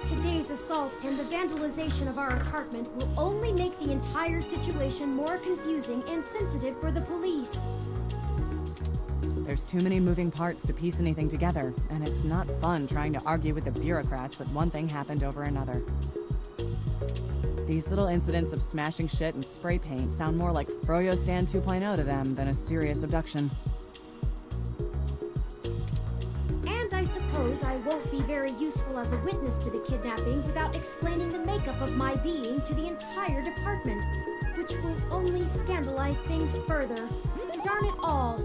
Today's assault and the vandalization of our apartment will only make the entire situation more confusing and sensitive for the police. There's too many moving parts to piece anything together, and it's not fun trying to argue with the bureaucrats that one thing happened over another. These little incidents of smashing shit and spray paint sound more like Froyo Stand 2.0 to them than a serious abduction. And I suppose I won't be very useful as a witness to the kidnapping without explaining the makeup of my being to the entire department, which will only scandalize things further. Darn it all.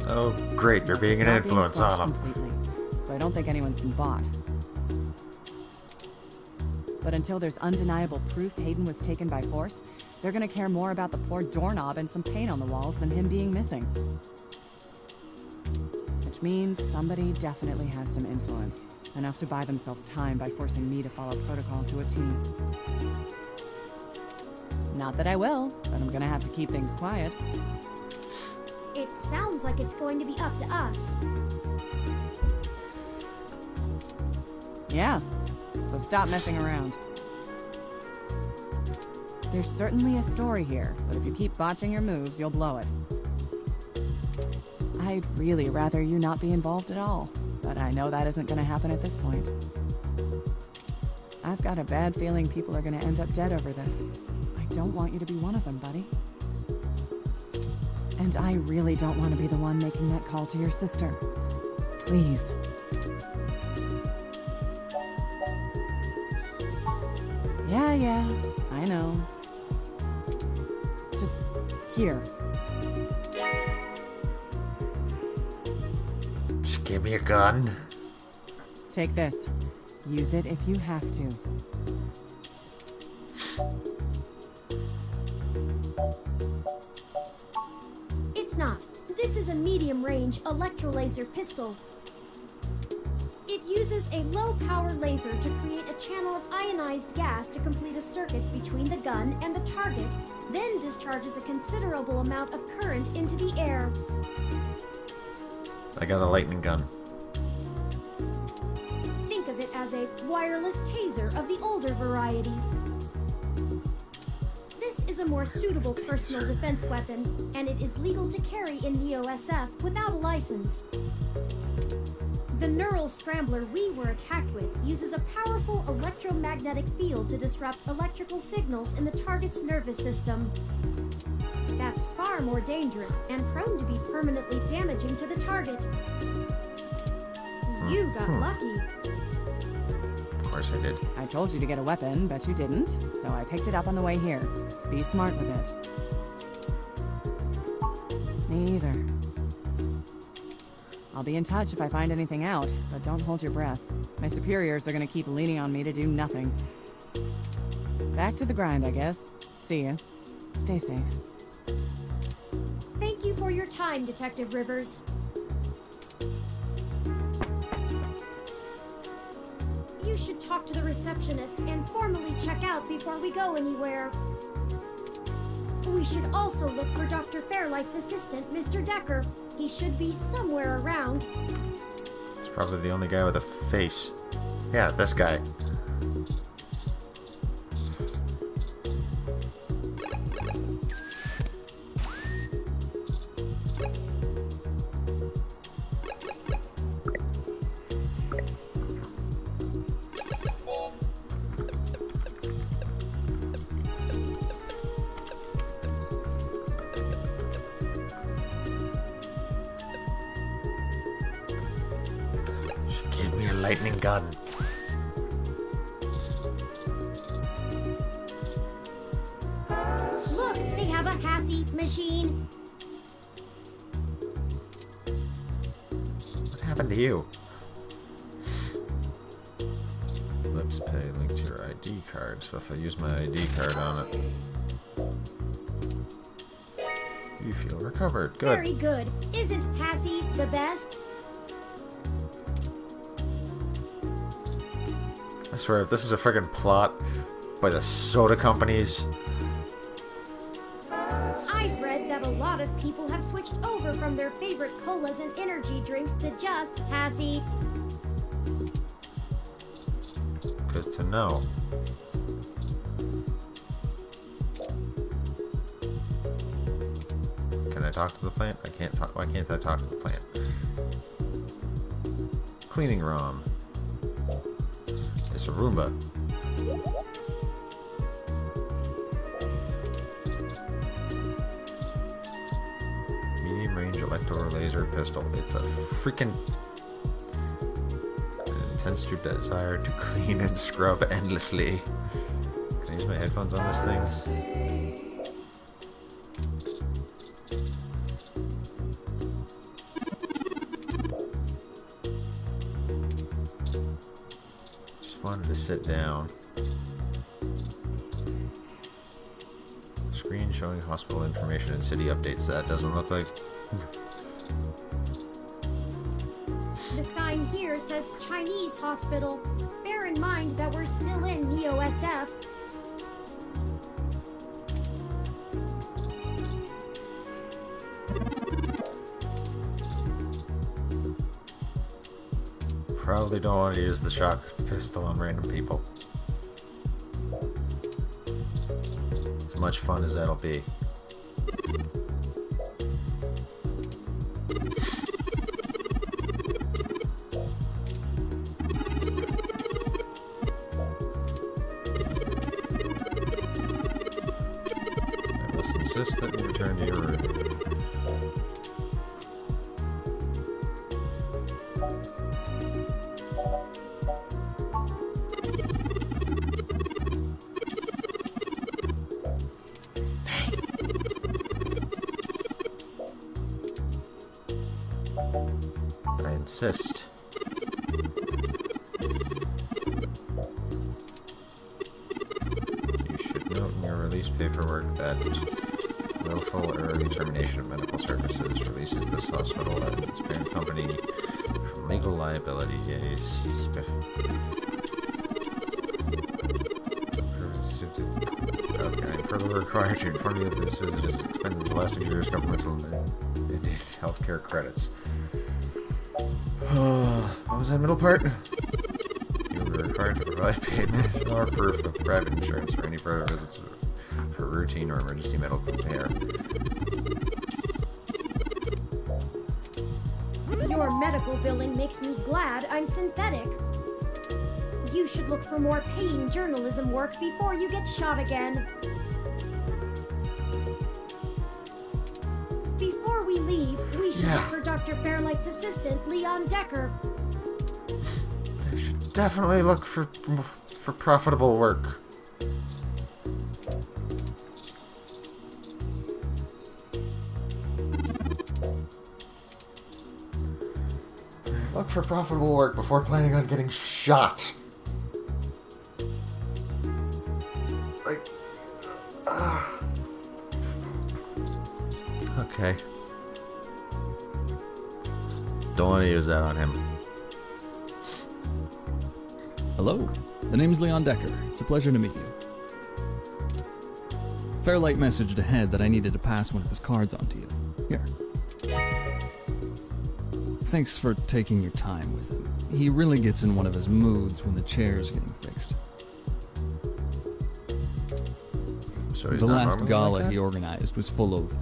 Oh, great, you're being an influence on them. Completely, so I don't think anyone's been bought. But until there's undeniable proof Hayden was taken by force, they're gonna care more about the poor doorknob and some paint on the walls than him being missing. Which means somebody definitely has some influence, enough to buy themselves time by forcing me to follow protocol to a T. Not that I will, but I'm gonna have to keep things quiet. It sounds like it's going to be up to us. Yeah, so stop messing around. There's certainly a story here, but if you keep botching your moves, you'll blow it. I'd really rather you not be involved at all, but I know that isn't gonna happen at this point. I've got a bad feeling people are gonna end up dead over this. I don't want you to be one of them, buddy. And I really don't want to be the one making that call to your sister. Please. Yeah, I know. Just here. Just give me a gun. Take this. Use it if you have to. It's not. This is a medium-range electrolaser pistol. It uses a low-power laser to create a channel of ionized gas to complete a circuit between the gun and the target, then discharges a considerable amount of current into the air. I got a lightning gun. Think of it as a wireless taser of the older variety. This is a more suitable personal defense weapon, and it is legal to carry in the OSF without a license. The neural scrambler we were attacked with uses a powerful electromagnetic field to disrupt electrical signals in the target's nervous system. That's far more dangerous and prone to be permanently damaging to the target. You got lucky. Of course I did. I told you to get a weapon, but you didn't, so I picked it up on the way here. Be smart with it. Me either. I'll be in touch if I find anything out, but don't hold your breath. My superiors are gonna keep leaning on me to do nothing. Back to the grind, I guess. See ya. Stay safe. Thank you for your time, Detective Rivers. You should talk to the receptionist and formally check out before we go anywhere. We should also look for Dr. Fairlight's assistant, Mr. Decker. He should be somewhere around. It's probably the only guy with a face. Yeah, this guy. Give me a lightning gun. Look, they have a Hassie machine. What happened to you? Eclipse Pay linked to your ID card. So if I use my ID card on it, you feel recovered. Good. Very good. Isn't Hassie the best? I swear, if this is a friggin' plot by the soda companies. I've read that a lot of people have switched over from their favorite colas and energy drinks to just Hassie. Good to know. Can I talk to the plant? I can't talk. Why can't I talk to the plant? Cleaning ROM. It's a Roomba. Medium range electro laser pistol. It's a freaking intense desire to clean and scrub endlessly. Can I use my headphones on this thing? Wanted to sit down. Screen showing hospital information and city updates. That doesn't look like... The sign here says Chinese hospital. Bear in mind that we're still in Neo-SF. Probably don't want to use the shock pistol on random people. As much fun as that'll be. I must insist that you return to your room. Insist. You should note in your release paperwork that willful or early termination of medical services releases this hospital and its parent company from legal liability. Yes. Okay, I'm further required to inform you that this visit is expended the last of your governmental and healthcare credits. What was that middle part? You will be required to provide payment or proof of private insurance for any further visits for routine or emergency medical care. Your medical billing makes me glad I'm synthetic. You should look for more paying journalism work before you get shot again. Before we leave, we should look for Dr. Fairlight's assistant, Leon Decker. They should definitely look for profitable work. Look for profitable work before planning on getting shot. Like, okay. Don't want to use that on him. Hello, the name's Leon Decker. It's a pleasure to meet you. Fairlight messaged ahead that I needed to pass one of his cards on to you. Here. Thanks for taking your time with him. He really gets in one of his moods when the chair's getting fixed. So he's The not last normally gala like that? he organized was full of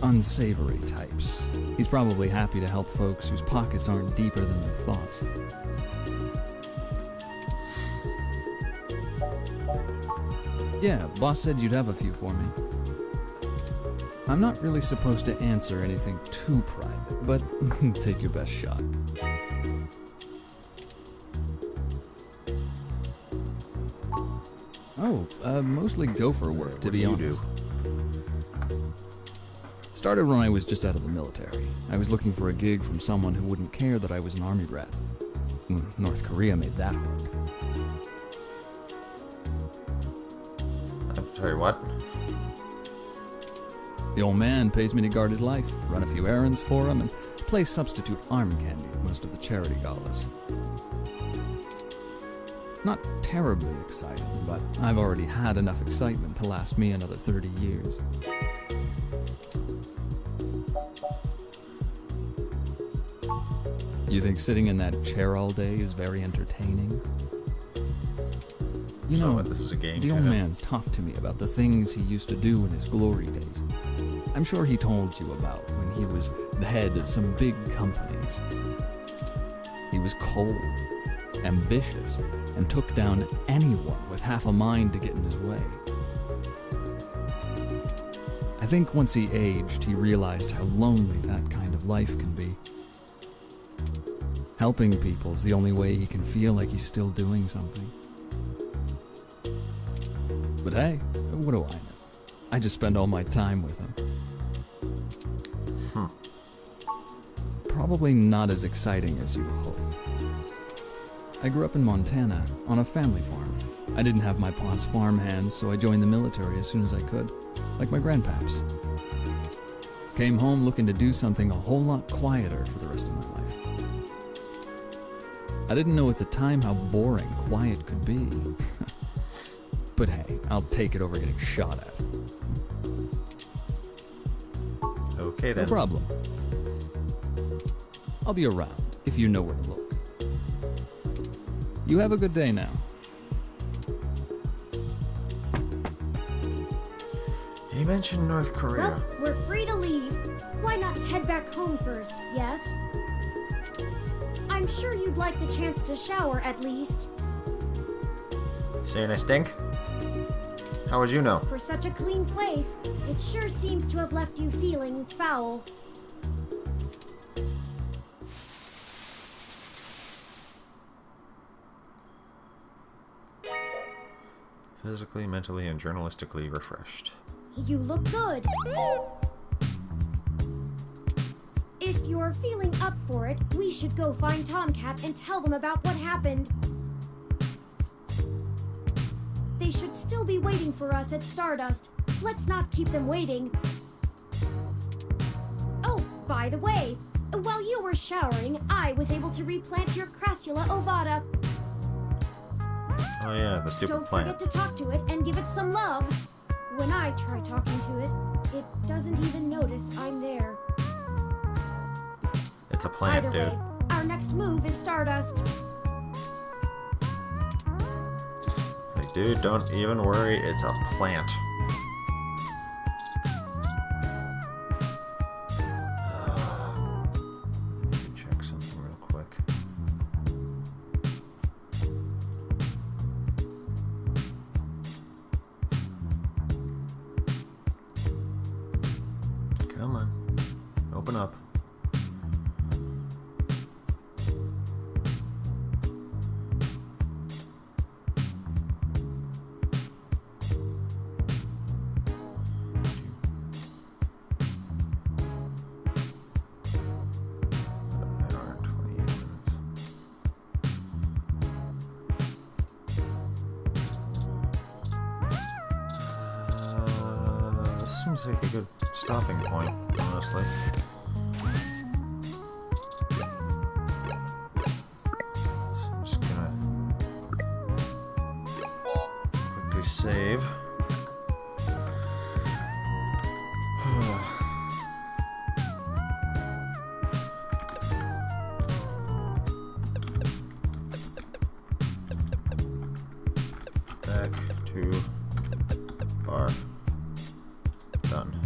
unsavory types. He's probably happy to help folks whose pockets aren't deeper than their thoughts. Yeah, boss said you'd have a few for me. I'm not really supposed to answer anything too private, but take your best shot. Oh, mostly gopher work, to be honest. Started when I was just out of the military. I was looking for a gig from someone who wouldn't care that I was an army brat. North Korea made that hard. Sorry, what? The old man pays me to guard his life, run a few errands for him, and play substitute arm candy at most of the charity galas. Not terribly exciting, but I've already had enough excitement to last me another 30 years. You think sitting in that chair all day is very entertaining? You know, this is a game the old man's talked to me about the things he used to do in his glory days. I'm sure he told you about when he was the head of some big companies. He was cold, ambitious, and took down anyone with half a mind to get in his way. I think once he aged, he realized how lonely that kind of life can be. Helping people's the only way he can feel like he's still doing something. But hey, what do I know? I just spend all my time with him. Probably not as exciting as you hope. I grew up in Montana, on a family farm. I didn't have my pa's farm hands, so I joined the military as soon as I could, like my grandpaps. Came home looking to do something a whole lot quieter for the rest of my life. I didn't know at the time how boring quiet could be. But hey, I'll take it over getting shot at. Okay then. No problem. I'll be around if you know where to look. You have a good day now. He mentioned North Korea. Well, we're free to leave. Why not head back home first, yes? I'm sure you'd like the chance to shower at least. Saying I stink? How would you know? For such a clean place, it sure seems to have left you feeling foul. Physically, mentally, and journalistically refreshed. You look good. If you're feeling up for it, we should go find Tomcat and tell them about what happened. They should still be waiting for us at Stardust. Let's not keep them waiting. Oh, by the way, while you were showering, I was able to replant your Crassula ovata. Oh yeah, the stupid Don't plant. forget to talk to it and give it some love. When I try talking to it, it doesn't even notice I'm there. It's a plant, Either dude. way, our next move is Stardust. It's like, dude, don't even worry, it's a plant. Let me check something real quick. Come on. Open up. There are 28 minutes. This seems like a good stopping point, honestly. So I'm just gonna quickly save. Back to bar. Done.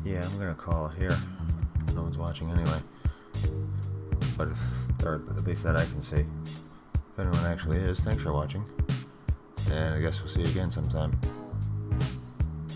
Yeah, I'm gonna call it here. No one's watching anyway. But if, or at least that I can see. If anyone actually is, thanks for watching. And I guess we'll see you again sometime.